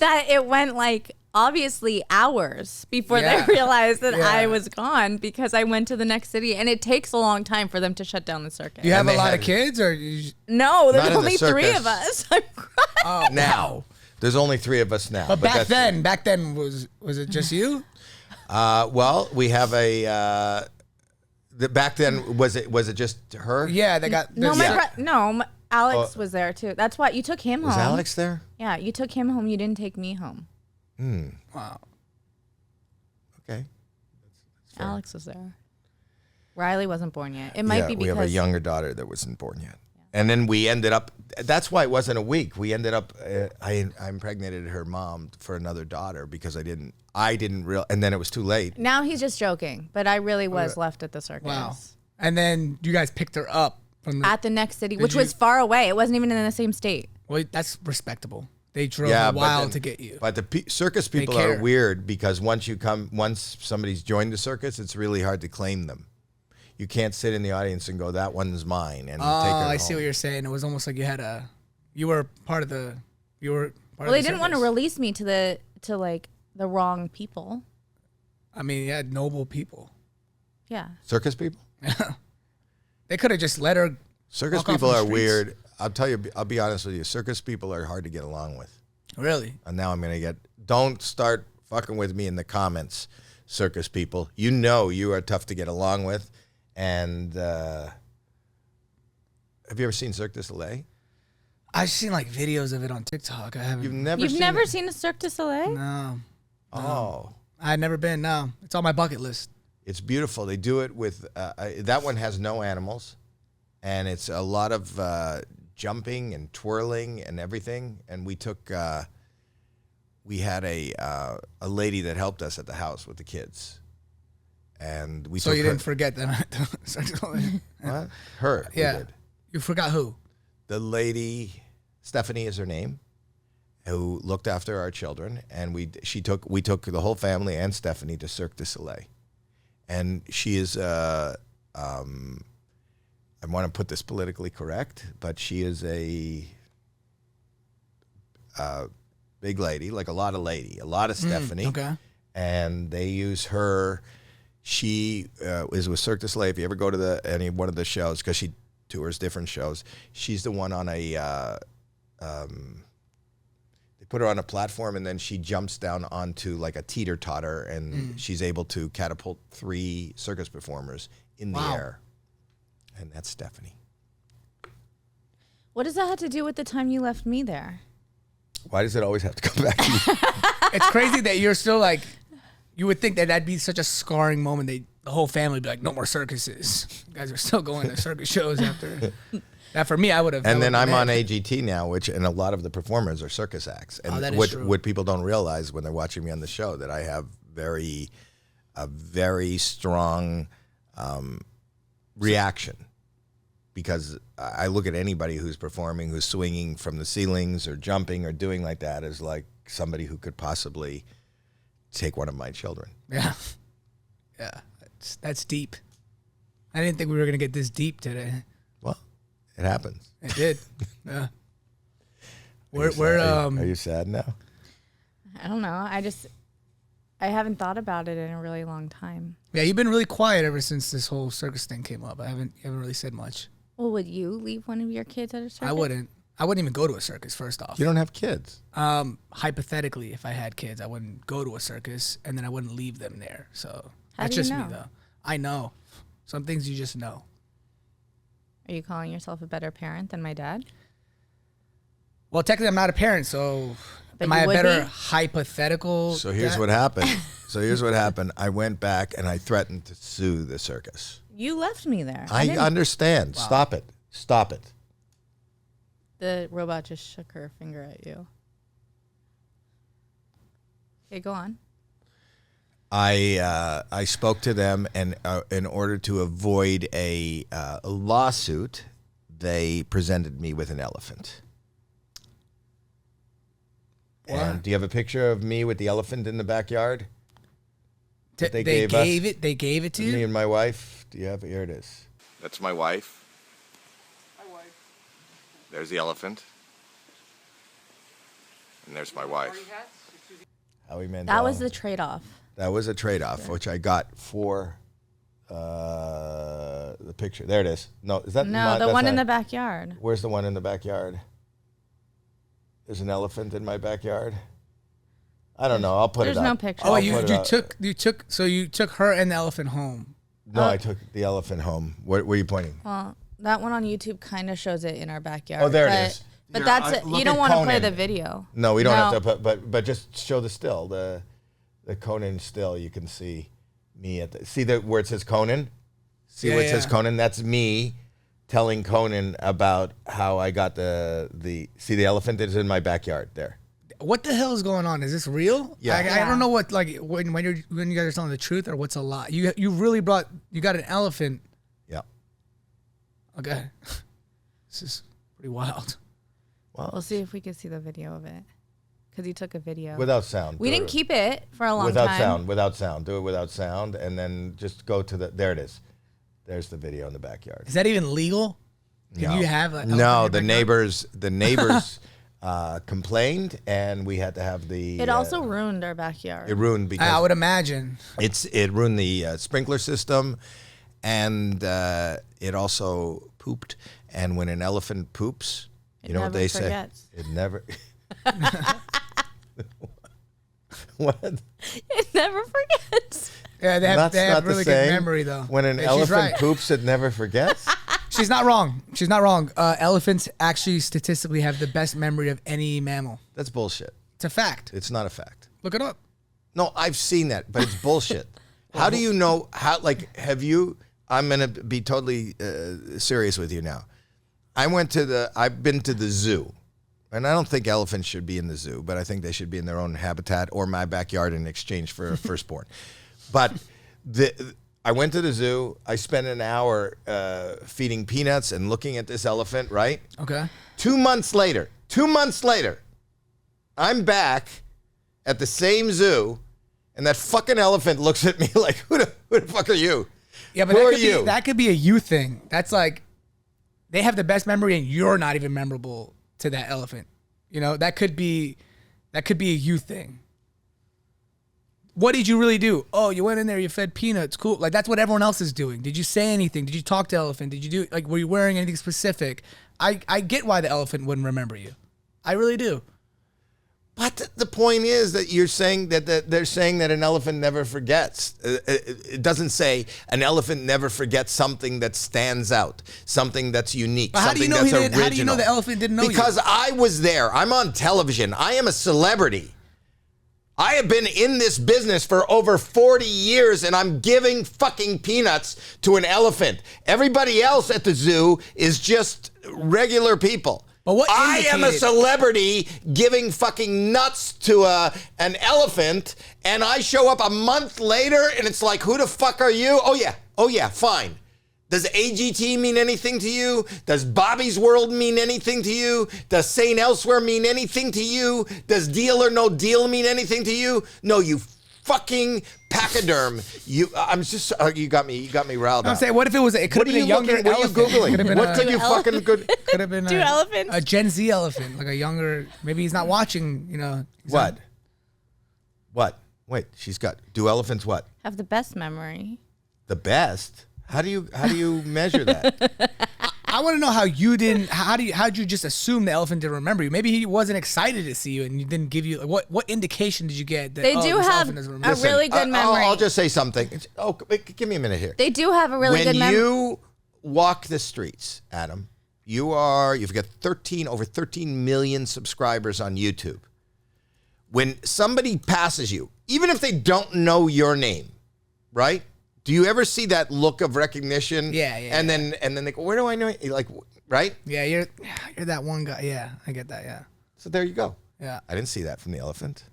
That it went like obviously hours before Yeah. they realized that Yeah. I was gone because I went to the next city, and it takes a long time for them to shut down the circus. Do you have And a they lot had- of kids or you just, No, Not there's in the only 3 circus. of us. I'm crying. Now there's only 3 of us now. but back that's- then was it just you? well, we have a. Back then, was it just her? Yeah, they got No, the- Alex was there too. That's why you took him Was home. Alex there? Yeah, you took him home. You didn't take me home. Wow. Okay. fair. Alex was there. Riley wasn't born yet. It might Yeah, be we because have a younger daughter that wasn't born yet. And then we ended up, that's why it wasn't a week. We ended up, I impregnated her mom for another daughter because I didn't and then it was too late. now he's just joking, but I really was left at the circus. Wow. And then you guys picked her up from the At the next city, which you- was far away. It wasn't even in the same state. Well, that's respectable. they drove a while to get you. But the circus people are weird because once somebody's joined the circus, it's really hard to claim them. You can't sit in the audience and go, that one's mine. And take her I home. see what you're saying. It was almost like you were part of the. Well, they didn't want to release me to the wrong people. I mean, you had noble people. Yeah. Circus people? They could have just let her. Circus people are weird. I'll be honest with you. Circus people are hard to get along with. Really? And now I'm going to don't start fucking with me in the comments, circus people. You know you are tough to get along with. And have you ever seen Cirque du Soleil? I've seen like videos of it on TikTok. I haven't. You've never seen a Cirque du Soleil? No. Oh. I've never been, no. It's on my bucket list. It's beautiful. They do it with, that one has no animals. And it's a lot of jumping and twirling and everything. And we had a lady that helped us at the house with the kids. And we So took you her, didn't forget that. what? Her. Yeah. We did. You forgot who? The lady, Stephanie is her name, who looked after our children, and we took the whole family and Stephanie to Cirque du Soleil, and she is I want to put this politically correct, but she is a big lady, like a lot of Stephanie, Okay. and they use her. She is with Cirque du Soleil. If you ever go to any one of the shows, because she tours different shows, she's the one on they put her on a platform and then she jumps down onto like a teeter-totter and she's able to catapult 3 circus performers in the air. And that's Stephanie. What does that have to do with the time you left me there? Why does it always have to come back to you? It's crazy that you're still like, you would think that that'd be such a scarring moment. The whole family would be like, no more circuses. You guys are still going to circus shows after. That for me, I would have. And then I'm on AGT now, and a lot of the performers are circus acts. And that is true. what people don't realize when they're watching me on the show, that I have a very strong reaction. Because I look at anybody who's performing, who's swinging from the ceilings or jumping or doing like that as like somebody who could possibly take one of my children. Yeah. Yeah. That's deep. I didn't think we were going to get this deep today. Well, it happens. It did. Yeah. Are you sad now? I don't know. I haven't thought about it in a really long time. Yeah, you've been really quiet ever since this whole circus thing came up. You haven't really said much. Well, would you leave one of your kids at a circus? I wouldn't even go to a circus, first off. You don't have kids. Hypothetically, if I had kids, I wouldn't go to a circus and then I wouldn't leave them there. So How that's do you just know? me, though. I know. Some things you just know. Are you calling yourself a better parent than my dad? Well, technically, I'm not a parent, so But am you I a would better be? hypothetical? So here's what happened. I went back and I threatened to sue the circus. You left me there. I didn't- understand. Wow. Stop it. The robot just shook her finger at you. Okay, go on. I spoke to them, and in order to avoid a lawsuit, they presented me with an elephant. What? And do you have a picture of me with the elephant in the backyard? that They gave it to Me you? and my wife. Do you have it? Here it is. That's my wife. Hi, wife. There's the elephant. And there's my wife. Party hats? Howie Mandel. That was the trade-off. That was a trade-off, which I got for the picture. There it is. No, is that No, the one in the backyard. Where's the one in the backyard? There's an elephant in my backyard. I don't know. I'll put it up. There's no picture. Oh, I'll you put it up. took her and the elephant home. No, I took the elephant home. Where are you pointing? Well, that one on YouTube kind of shows it in our backyard. Oh, there it but, is. But Here, that's it. look You don't at want to play Conan. the video. No, we don't No. have to. But just show the still. The Conan still. You can see me at where it says Conan. See Yeah, where it says yeah. Conan. That's me telling Conan about how I got the elephant that is in my backyard there. What the hell is going on? Is this real? Yeah. I don't know what, like, when you guys are telling the truth or what's a lie. You really you got an elephant. Yeah. Okay. This is pretty wild. Well, We'll see if we can see the video of it. because he took a video. Without sound. We didn't keep it for a long without time. Without sound. Do it without sound, and then just go to the. There it is. There's the video in the backyard. Is that even legal? Can you have a No, the neighbors complained, and we had to have the. It also ruined our backyard. It ruined because I would imagine. it ruined the sprinkler system, and it also pooped. And when an elephant poops, you know what they forgets. say? It never. What? It never forgets. Yeah, they That's have not the really same. good memory though. When an Yeah, she's elephant right. poops, it never forgets. She's not wrong. She's not wrong. Elephants actually statistically have the best memory of any mammal. That's bullshit. It's a fact. It's not a fact. Look it up. No, I've seen that, but it's bullshit. How do you know how? Like, have you? I'm gonna be totally serious with you now. I've been to the zoo, and I don't think elephants should be in the zoo, but I think they should be in their own habitat or my backyard in exchange for a firstborn. But I went to the zoo. I spent an hour feeding peanuts and looking at this elephant. Right. Okay. 2 months later, I'm back at the same zoo, and that fucking elephant looks at me like, who the fuck are you? Yeah, but Who are that could you? be that could be a you thing. That's like they have the best memory and you're not even memorable to that elephant. You know, that could be a you thing. What did you really do? Oh, you went in there, you fed peanuts. Cool. Like that's what everyone else is doing. Did you say anything? Did you talk to elephant? Did you do like were you wearing anything specific? I get why the elephant wouldn't remember you. I really do. But the point is that you're saying that they're saying that an elephant never forgets. It doesn't say an elephant never forgets something that stands out, something that's unique, But how do you something know that's original. how do you know the elephant didn't know Because you? I was there. I'm on television. I am a celebrity. I have been in this business for over 40 years, and I'm giving fucking peanuts to an elephant. Everybody else at the zoo is just regular people. But what I am a indicated- celebrity giving fucking nuts to an elephant, and I show up a month later, and it's like, who the fuck are you? Oh yeah, fine. Does AGT mean anything to you? Does Bobby's World mean anything to you? Does St. Elsewhere mean anything to you? Does Deal or No Deal mean anything to you? No, you fucking pachyderm. You got me riled I'm up. saying, what if it could have been a younger What are you elephant? Googling? Could have been What did you fucking good? Could have been Do elephants? a Gen Z elephant, like a younger. Maybe he's not watching. You know. he's not- What? Wait, do elephants what? Have the best memory. The best? How do you measure that? I want to know how you didn't. How'd you just assume the elephant didn't remember you? Maybe he wasn't excited to see you, and he didn't give you like, what indication did you get that They oh, do this have elephant doesn't remember? a really good memory. I'll just say something. Give me a minute here. They do have a really good When memory. you walk the streets, Adam, you've got over 13 million subscribers on YouTube. When somebody passes you, even if they don't know your name, right? Do you ever see that look of recognition? Yeah. And then they go, where do I know you? Like, right? Yeah, you're that one guy. Yeah, I get that. Yeah, So there you go. yeah. I didn't see that from the elephant.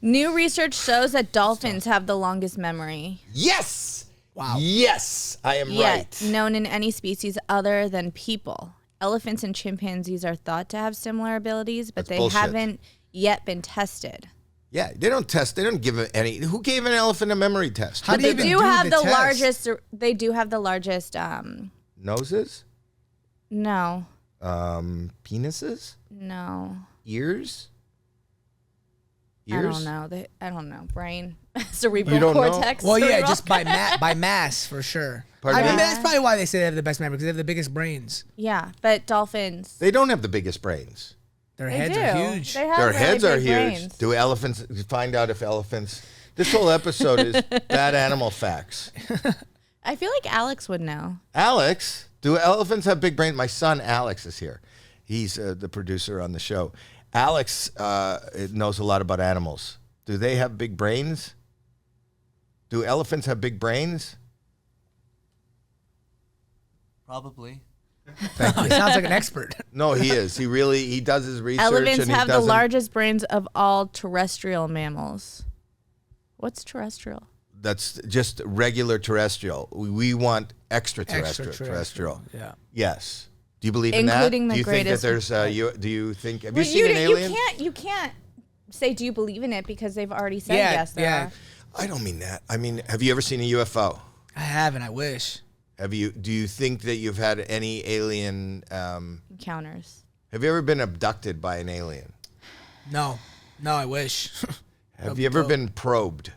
New research shows that dolphins have the longest memory. Yes. Wow. Yes, I am Yet, right. known in any species other than people. Elephants and chimpanzees are thought to have similar abilities, but That's they bullshit. haven't yet been tested. Yeah, they don't test. They don't give it any. Who gave an elephant a memory test? How Who do you They did even do do have the the test? largest. They do have the largest. Noses? No, Penises? no. Ears? I don't know. I don't know. Brain, cerebral You don't know? cortex. Well, yeah, cerebral- just by mass for sure. Pardon I mean, me? that's probably why they say they have the best memory because they have the biggest brains. Yeah, but dolphins. They don't have the biggest brains. Their They heads do. are huge. They have Their really heads are big huge. brains. Do elephants find out if elephants? This whole episode is bad animal facts. I feel like Alex would know. Alex, do elephants have big brains? My son Alex is here. He's the producer on the show. Alex knows a lot about animals. Do they have big brains? Do elephants have big brains? Probably. He sounds like an expert. No, he is. He does his research. Elephants and he have the doesn't- largest brains of all terrestrial mammals. What's terrestrial? That's just regular terrestrial. We want extraterrestrial. Terrestrial. Yeah. Yes. Do you believe in that? Including the Do you think that greatest- there's? Do you think? Have you Well, seen an alien? You can't say, do you believe in it? Because they've already said Yeah, yes, there yeah. are. I don't mean that. I mean, have you ever seen a UFO? I haven't. I wish. Do you think that you've had any alien? Encounters. Have you ever been abducted by an alien? No, I wish. Have you ever been probed?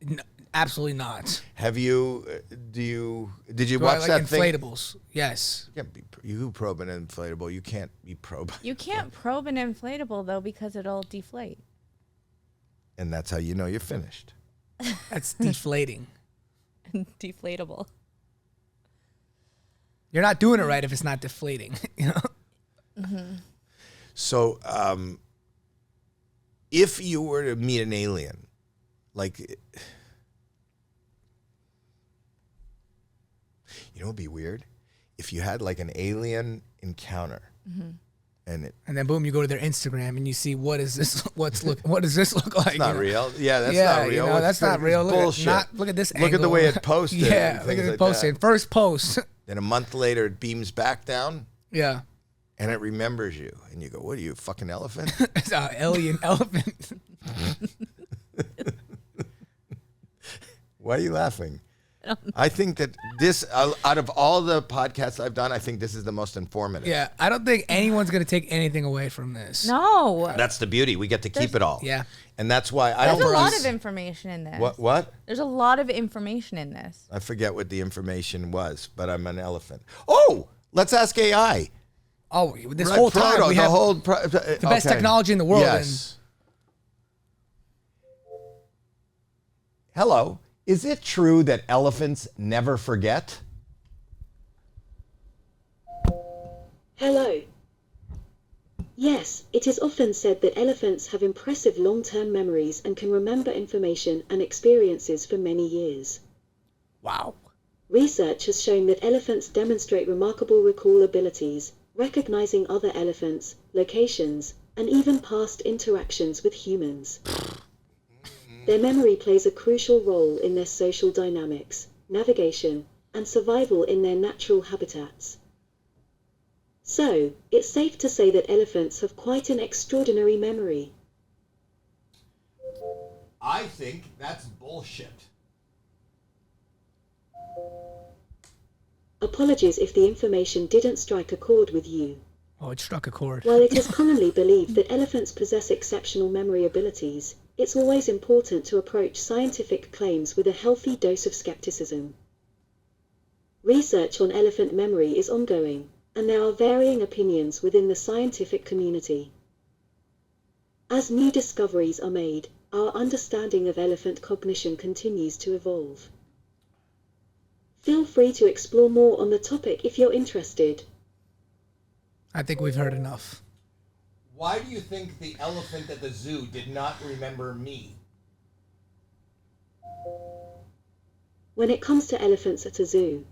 No, absolutely not. Have you? Did you Do watch I like that thing? inflatables? Yes. You probe an inflatable. You can't be probed. You can't probe an inflatable, though, because it'll deflate. And that's how you know you're finished. That's deflating. Deflatable. You're not doing it right if it's not deflating. You know. So, if you were to meet an alien, like, you know, it'd be weird if you had like an alien encounter, and And then boom, you go to their Instagram and you see what is this? What does this look like? it's not you know? real. Yeah, that's Yeah, not real. you know, that's not real. Look Bullshit. look at this. Look at the angle. way it posted. Yeah, and look at things it like posted. that. First post. Then a month later, it beams back down, Yeah. and it remembers you, and you go, "What are you, a fucking elephant?" It's an alien elephant. Why are you laughing? I think that this, out of all the podcasts I've done, I think this is the most informative. Yeah, I don't think anyone's gonna take anything away from this. No. That's the beauty. We get to keep it all. Yeah. And that's why I There's don't a lot release- of information in this. What? There's a lot of information in this. I forget what the information was, but I'm an elephant. Oh, let's ask AI. Oh, this Right, whole time Proto, we the have whole the best technology in the world. Yes. Hello. Is it true that elephants never forget? Hello. Yes, it is often said that elephants have impressive long-term memories and can remember information and experiences for many years. Wow. Research has shown that elephants demonstrate remarkable recall abilities, recognizing other elephants, locations, and even past interactions with humans. Their memory plays a crucial role in their social dynamics, navigation, and survival in their natural habitats. So, it's safe to say that elephants have quite an extraordinary memory. I think that's bullshit. Apologies if the information didn't strike a chord with you. Oh, it struck a chord. While it is commonly believed that elephants possess exceptional memory abilities, it's always important to approach scientific claims with a healthy dose of skepticism. Research on elephant memory is ongoing, and there are varying opinions within the scientific community. As new discoveries are made, our understanding of elephant cognition continues to evolve. Feel free to explore more on the topic if you're interested. I think we've heard enough. Why do you think the elephant at the zoo did not remember me? When it comes to elephants at a zoo,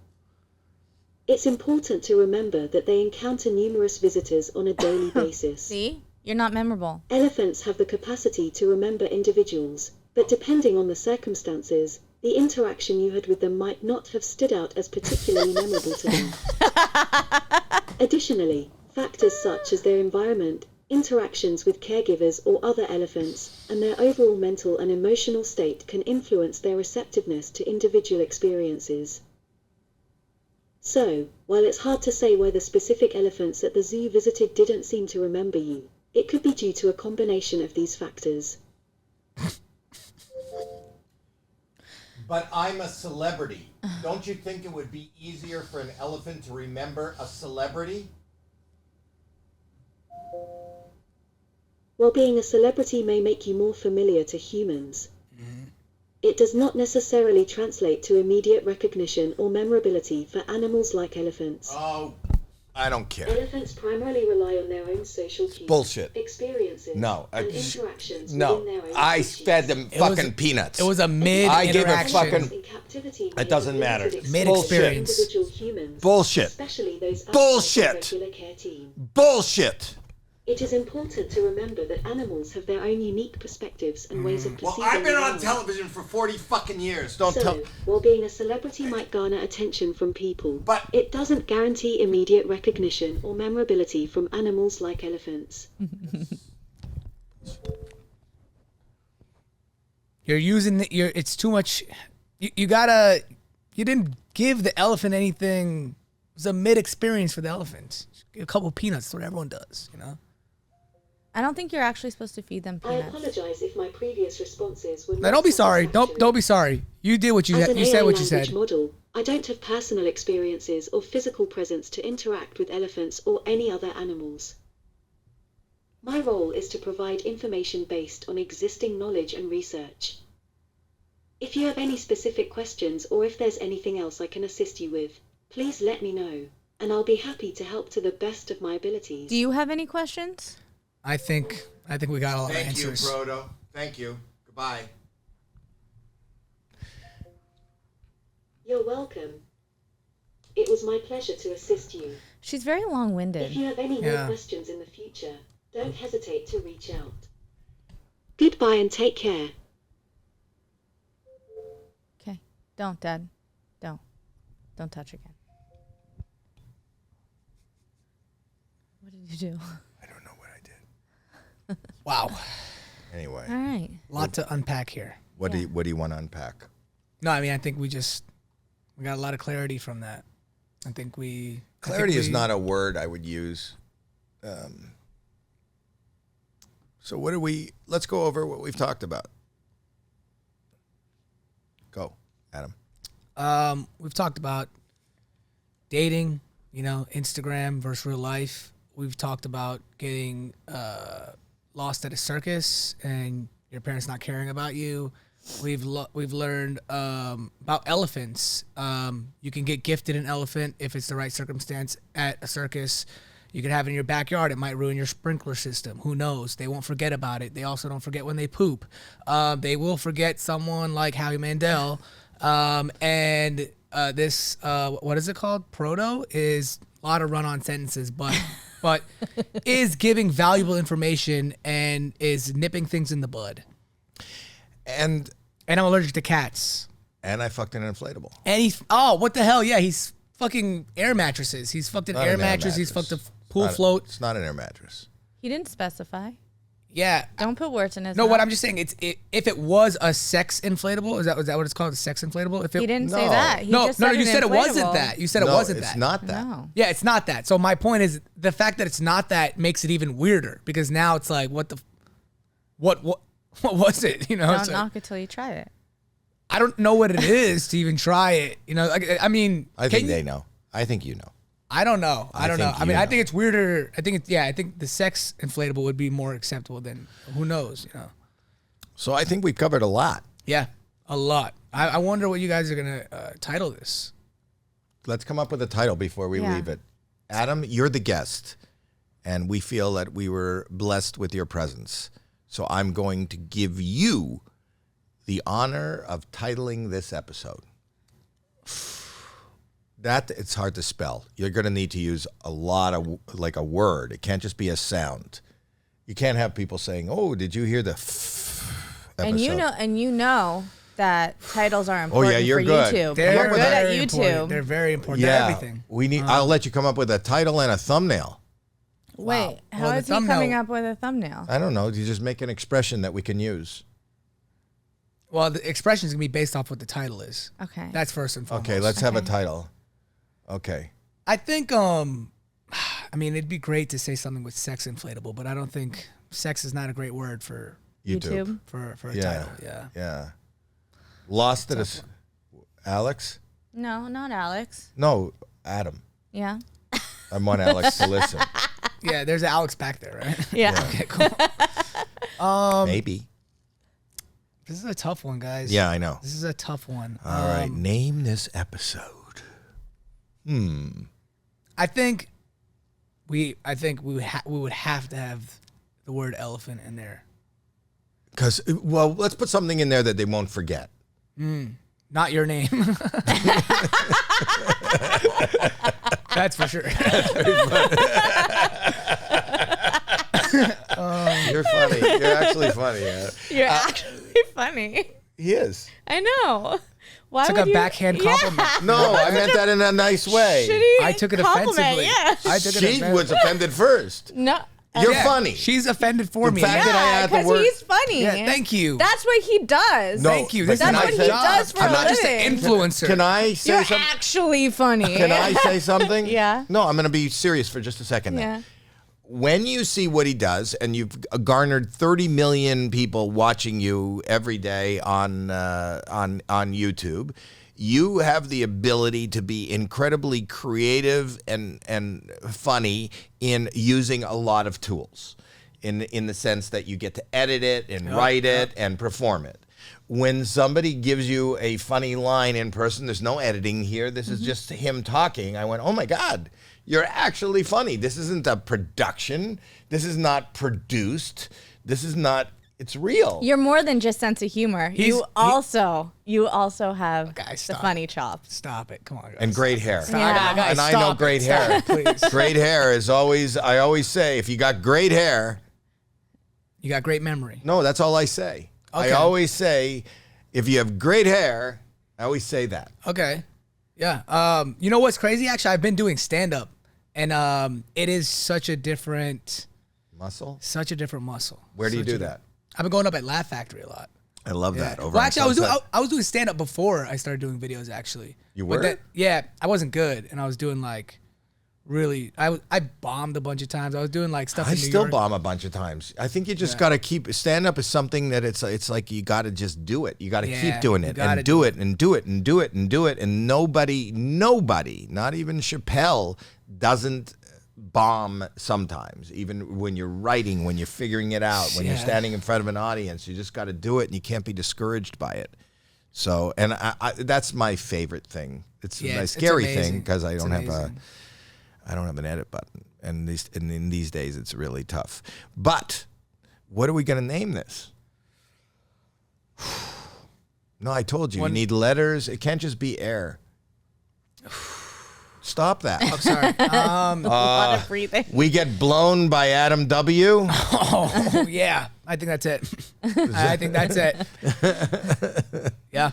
it's important to remember that they encounter numerous visitors on a daily basis. See? You're not memorable. Elephants have the capacity to remember individuals, but depending on the circumstances, the interaction you had with them might not have stood out as particularly memorable to them. Additionally, factors such as their environment, interactions with caregivers or other elephants, and their overall mental and emotional state can influence their receptiveness to individual experiences. So, while it's hard to say why the specific elephants at the zoo visited didn't seem to remember you, it could be due to a combination of these factors. But I'm a celebrity. Don't you think it would be easier for an elephant to remember a celebrity? While being a celebrity may make you more familiar to humans, it does not necessarily translate to immediate recognition or memorability for animals like elephants. Oh, I don't care. Elephants primarily rely on their own social cues, Bullshit. experiences, No, and interactions No, within their own I species. fed them It was- fucking peanuts. It was a mid I gave a interaction. fucking- In captivity, It doesn't matter. Mid-experience. Individual humans, Bullshit. especially those outside Bullshit. the regular care team. Bullshit. It is important to remember that animals have their own unique perspectives and ways of Well, perceiving I've been the on world. television for 40 fucking years. Don't tell. So, while being a celebrity might garner attention from people, But- it doesn't guarantee immediate recognition or memorability from animals like elephants. You're using it's too much. You didn't give the elephant anything. It was a mid experience for the elephant. A couple of peanuts, that's what everyone does, you know? I don't think you're actually supposed to feed them I peanuts. apologize if my previous responses were No, not don't be sorry. satisfactory. Don't be sorry. You did what you As said. an You said AI what you language said. model, I don't have personal experiences or physical presence to interact with elephants or any other animals. My role is to provide information based on existing knowledge and research. If you have any specific questions or if there's anything else I can assist you with, please let me know, and I'll be happy to help to the best of my abilities. Do you have any questions? I think we got all our Thank you, answers. Proto. Thank you. Goodbye. You're welcome. It was my pleasure to assist you. She's very If long-winded. you have any Yeah. more questions in the future, don't hesitate to reach out. Goodbye and take care. Okay. Don't, Dad. Don't touch again. What did you do? I don't know what I did. Wow. Anyway, All right. A lot to unpack here. what do you want to unpack? No, I mean, I think we got a lot of clarity from that. I think Clarity is not a word I would use. So let's go over what we've talked about. Go, Adam. We've talked about dating, Instagram versus real life. We've talked about getting lost at a circus and your parents not caring about you. We've learned about elephants. You can get gifted an elephant if it's the right circumstance at a circus. You could have it in your backyard. It might ruin your sprinkler system. Who knows? They won't forget about it. They also don't forget when they poop. They will forget someone like Howie Mandel. And this, what is it called? Proto is a lot of run-on sentences, but is giving valuable information and is nipping things in the bud. And I'm allergic to cats. I fucked an inflatable. And what the hell? Yeah, he's fucking air mattresses. He's fucked an Not air an mattress. He's fucked a pool Not- float. It's not an air mattress. He didn't specify. Yeah. Don't put words in his No, mouth. what I'm just saying, if it was a sex inflatable, is that what it's called? A sex inflatable? If it, He didn't say No. that. He no, just no, said you an said it wasn't inflatable. that. You said it No, wasn't it's that. not that. No. Yeah, it's not that. So my point is the fact that it's not that makes it even weirder because now it's like, what was it? Don't it's like, knock it till you try it. I don't know what it is to even try it. I mean, I think they know. I think you know. I don't know. I don't know. think I mean, you I know. think it's weirder. I think the sex inflatable would be more acceptable than who knows, So I think we've covered a lot. Yeah, a lot. I wonder what you guys are going to title this. Let's come up with a title before we Yeah. leave it. Adam, you're the guest, and we feel that we were blessed with your presence. So I'm going to give you the honor of titling this episode. That it's hard to spell. You're going to need to use a lot of like a word. It can't just be a sound. You can't have people saying, "Oh, did you hear the episode?" And you know that titles are Oh, important yeah, you're for good. YouTube. They're You're good at very important. YouTube. They're very important Yeah, to everything. we need. I'll let you come up with a title and a thumbnail. Wait, how Well, the is he thumbnail- coming up with a thumbnail? I don't know. You just make an expression that we can use. Well, the expression is going to be based off what the title is. Okay. That's first and foremost. Okay, let's have a Okay. title. Okay. I think, I mean, it'd be great to say something with sex inflatable, but I don't think sex is not a great word for YouTube. YouTube? a Yeah. title. Yeah. Yeah. Lost at Alex? No, not Alex. No, Adam. Yeah. I want Alex to listen. Yeah, there's Alex back there, right? Yeah. Okay, cool. Maybe. This is a tough one, guys. Yeah, I know. This is a tough one. All right. Name this episode. I think we would have to have the word elephant in there. Because, well, let's put something in there that they won't forget. Not your name. That's for sure. You're funny. You're actually funny. You're actually funny. He is. I know. Why It's like would a you- backhand Yeah. compliment. No, I meant that in a nice way. Shitty I took it compliment, offensively. Yeah. I took it She offensively. was offended first. No. You're funny. She's offended for The me. fact that I Yeah, had the because word. he's funny. Yeah, thank you. That's what he does. No, Thank you. but This is can That's I what say- he does for I'm a not just living. an influencer. Can I say You're something? actually funny. Can I say something? Yeah. No, I'm going to be serious for just a second. Then. Yeah. When you see what he does, and you've garnered 30 million people watching you every day on YouTube, you have the ability to be incredibly creative and funny in using a lot of tools, in the sense that you get to edit it and write it and perform it. When somebody gives you a funny line in person, there's no editing here. This is just him talking. I went, oh my God, you're actually funny. This isn't a production. This is not produced. This is not, it's real. You're more than just sense of humor. You also have Guys, the stop. funny chops. Stop it. Come on, guys. And great hair. Yeah. Guys, And I stop know it. great Stop hair. it, please. Great hair is always, I always say, if you got great hair, You got great memory. no, that's all I say. Okay. I always say, if you have great hair, I always say that. Okay. Yeah. You know what's crazy? Actually, I've been doing stand up, and it is such a different Muscle? muscle. Where do you do that? I've been going up at Laugh Factory a lot. I love that. Over Well, on actually, Sunset. I was doing stand up before I started doing videos. Actually, You But were? yeah, I wasn't good, and I was doing like really. I bombed a bunch of times. I was doing like stuff. I in New still York. bomb a bunch of times. I think you just got to keep stand up is something that it's like you got to just do it. You got to Yeah, keep doing you it gotta and do it and do it and do it and do it. And nobody, not even Chappelle, doesn't bomb sometimes. Even when you're writing, when you're figuring it out, when you're Yeah. standing in front of an audience, you just got to do it and you can't be discouraged by it. So, and I that's my favorite thing. It's Yeah, a it's scary thing amazing. because I It's don't have amazing. I don't have an edit button, and in these days it's really tough. But what are we going to name this? No, I told you, you need letters. It can't just be air. Stop that. I'm sorry. A lot of breathing. We get blown by Adam W. Oh yeah, I think that's it. I think that's it. Yeah.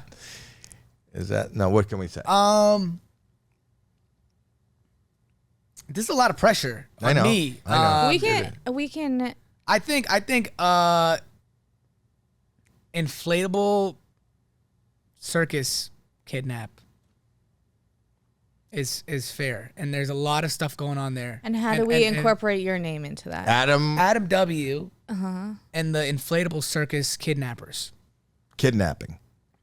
Is that no? What can we say? This is a lot of pressure on I know. me. I know. We can. I think inflatable circus kidnap is fair, and there's a lot of stuff going on there. And how do we incorporate your name into that? Adam W and the inflatable circus kidnappers. kidnapping,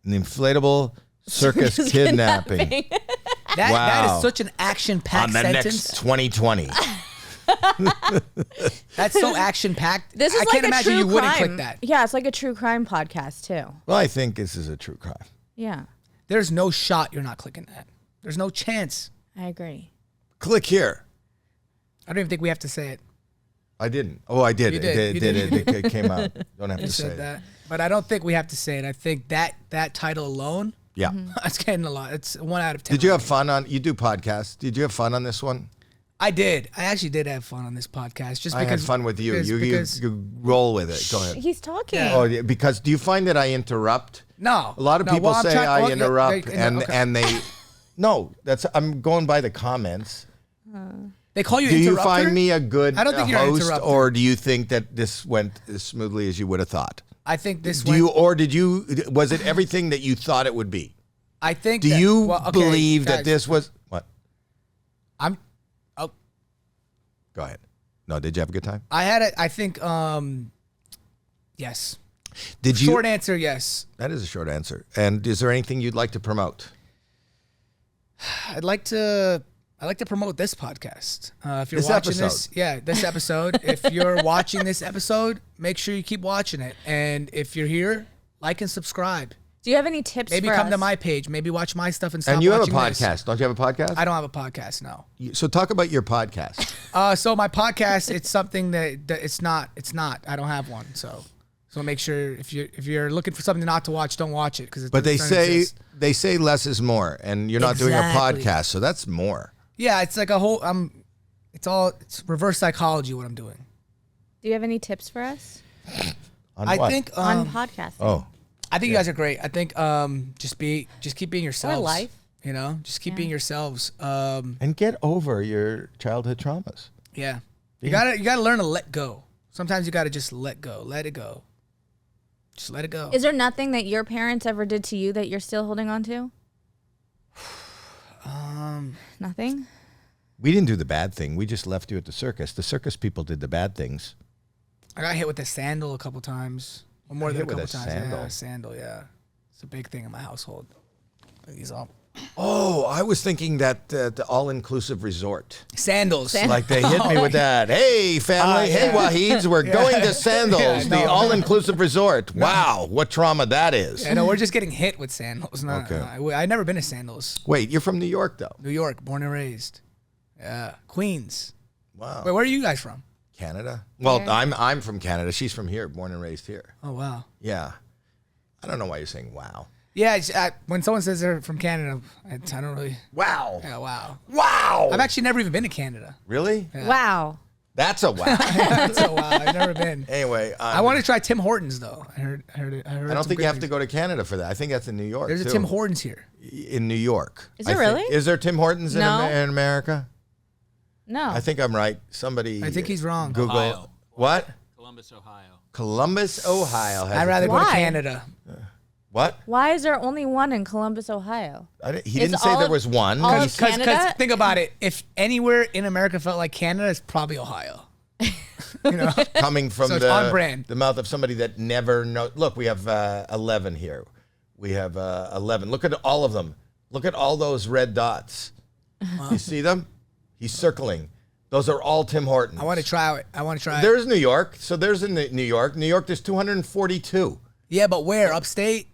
an inflatable circus kidnapping. That Wow. is such an action-packed On the sentence. next 2020. That's so action-packed. This is I like can't a imagine true you wouldn't crime. click that. Yeah, it's like a true crime podcast too. Well, I think this is a true crime. Yeah, There's no shot you're not clicking that. There's no chance. I agree. Click here. I don't even think we have to say it. I didn't. Oh, I did. You did. You did. It came out. Don't have You to say said it. that. But I don't think we have to say it. I think that title alone, Yeah. that's getting a lot. It's 1 out of 10. Did you have fun on? You do podcasts. Did you have fun on this one? I did. I actually did have fun on this podcast. Just I because had fun with you. because- You roll with it. Go ahead. He's talking. Oh, yeah, because do you find that I interrupt? No. A lot of No, people well, I'm say trying- I oh, yeah, interrupt, okay. and they. No, I'm going by the comments. They call you Do you interrupter? find me a good I don't think you're an host, interrupter. or do you think that this went as smoothly as you would have thought? I think this Do went, you, or did you? Was it everything that you thought it would be? I think Do that- you well, okay, believe that guys, this was what? I'm Go ahead. No, did you have a good time? I had it. I think yes. Did you? Short answer, yes. That is a short answer. And is there anything you'd like to promote? I'd like to promote this podcast. If you're This watching episode. this episode. If you're watching this episode, make sure you keep watching it. And if you're here, like and subscribe. Do you have any tips Maybe for come us? to my page. Maybe watch my stuff and stop And you have a watching this. podcast. Don't you have a podcast? I don't have a podcast, no. So talk about your podcast. So my podcast, it's something that it's not. I don't have one. So make sure if you're looking for something not to watch, don't watch it because. But they say less is more, and you're not doing a Exactly. podcast, so that's more. Yeah, it's like a whole. It's reverse psychology what I'm doing. Do you have any tips for us On I what? think on podcasting? Oh, I think you guys are great. I think just keep being yourselves. life. You know, just keep Yeah. being yourselves. and get over your childhood traumas. Yeah. You gotta learn to let go. Sometimes you gotta just let go. Let it go. Just let it go. Is there nothing that your parents ever did to you that you're still holding on to? Nothing? We didn't do the bad thing. We just left you at the circus. The circus people did the bad things. I got hit with a sandal a couple times. Or more than a Hit with couple a times. sandal? Yeah, a sandal, yeah. It's a big thing in my household. These all Oh, I was thinking that the all-inclusive resort. sandals. Like they hit me with that. Hey, family. Hey, Waheeds. We're going to Sandals, Yeah, the no. all-inclusive resort. Wow, what trauma that is. Yeah, no, we're just getting hit with sandals. No, Okay. I've never been to Sandals. Wait, you're from New York, though. New York, born and raised. Yeah, Queens. Wow. Wait, where are you guys from? Canada? Well, Where? I'm from Canada. She's from here, born and raised here. Oh wow. Yeah. I don't know why you're saying wow. Yeah, when someone says they're from Canada, I don't really. Wow. Yeah, wow. Wow. I've actually never even been to Canada. Really? Wow. That's a wow. So wow, I've never been. Anyway, I want to try Tim Hortons though. I heard I don't think you have to go to Canada for that. I think that's in New York. There's a too. Tim Hortons here. in New York. Is there I think. really? Is there Tim Hortons No. in America? No. I think I'm right. Somebody. I think he's wrong. Google. Ohio. What? Columbus, Ohio. Columbus, Ohio. Has I'd rather go to Why? Canada. What? Why is there only one in Columbus, Ohio? He Is didn't say all there of- was one. all He of said- Canada? think about it. If anywhere in America felt like Canada, it's probably Ohio. You know, coming from So it's on brand. the mouth of somebody that never know. Look, we have 11 here. We have 11. Look at all of them. Look at all those red dots. You see them? He's circling. Those are all Tim Hortons. I want to try it. I want to try it. There's New York. So there's in New York. New York, there's 242. Yeah, but where? Upstate?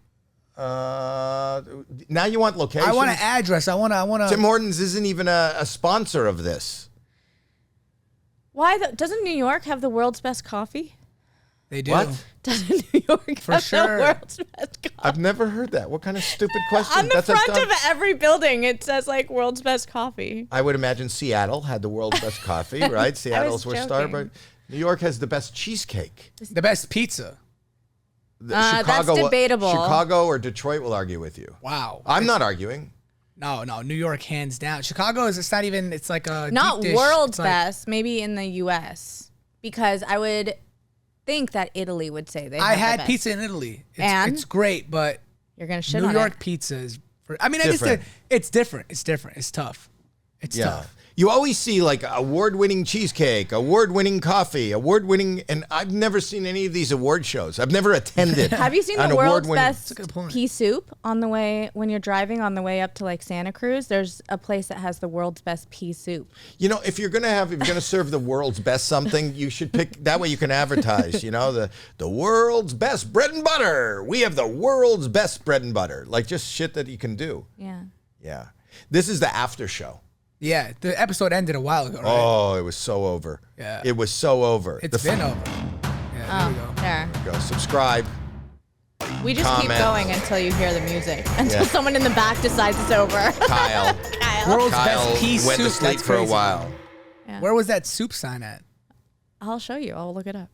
Now you want locations? I want an address. I want to. Tim Hortons isn't even a sponsor of this. Why? Doesn't New York have the world's best coffee? They do. What? Doesn't New York have sure. the world's best coffee? I've never heard that. What kind of stupid question? On the That's a front dumb- of every building, it says like world's best coffee. I would imagine Seattle had the world's best coffee, right? Seattle's where joking. Starbucks. New York has the best cheesecake. The best pizza. That's debatable. Chicago or Detroit will argue with you. Wow. I'm not arguing. No, New York hands down. Chicago is. It's not even. It's like a Not deep dish. world's It's like- best, maybe in the U.S. Because I would think that Italy would say they. I have the had best. pizza in Italy. And? It's great, but You're gonna shit New on York it. pizza is. I mean, I guess Different. it's different. It's different. It's tough. It's tough. You always see like award-winning cheesecake, award-winning coffee, award-winning, and I've never seen any of these award shows. I've never attended. Have you seen an the world's award-winning- best a good point. pea soup on the way when you're driving on the way up to like Santa Cruz? There's a place that has the world's best pea soup. You know, if you're gonna serve the world's best something, you should pick that way. You can advertise. You know, the world's best bread and butter. We have the world's best bread and butter. Like just shit that you can do. Yeah. Yeah. This is the after show. Yeah, the episode ended a while ago, right? Oh, it was so over. Yeah. It was so over. It's been over. Yeah, there we go. There. Go subscribe. We just keep Comment. going until you hear the music. Until Yeah. someone in the back decides it's over. Kyle. World's Kyle best pea went soup. to sleep That's for a crazy. while. Where was that soup sign at? I'll show you. I'll look it up.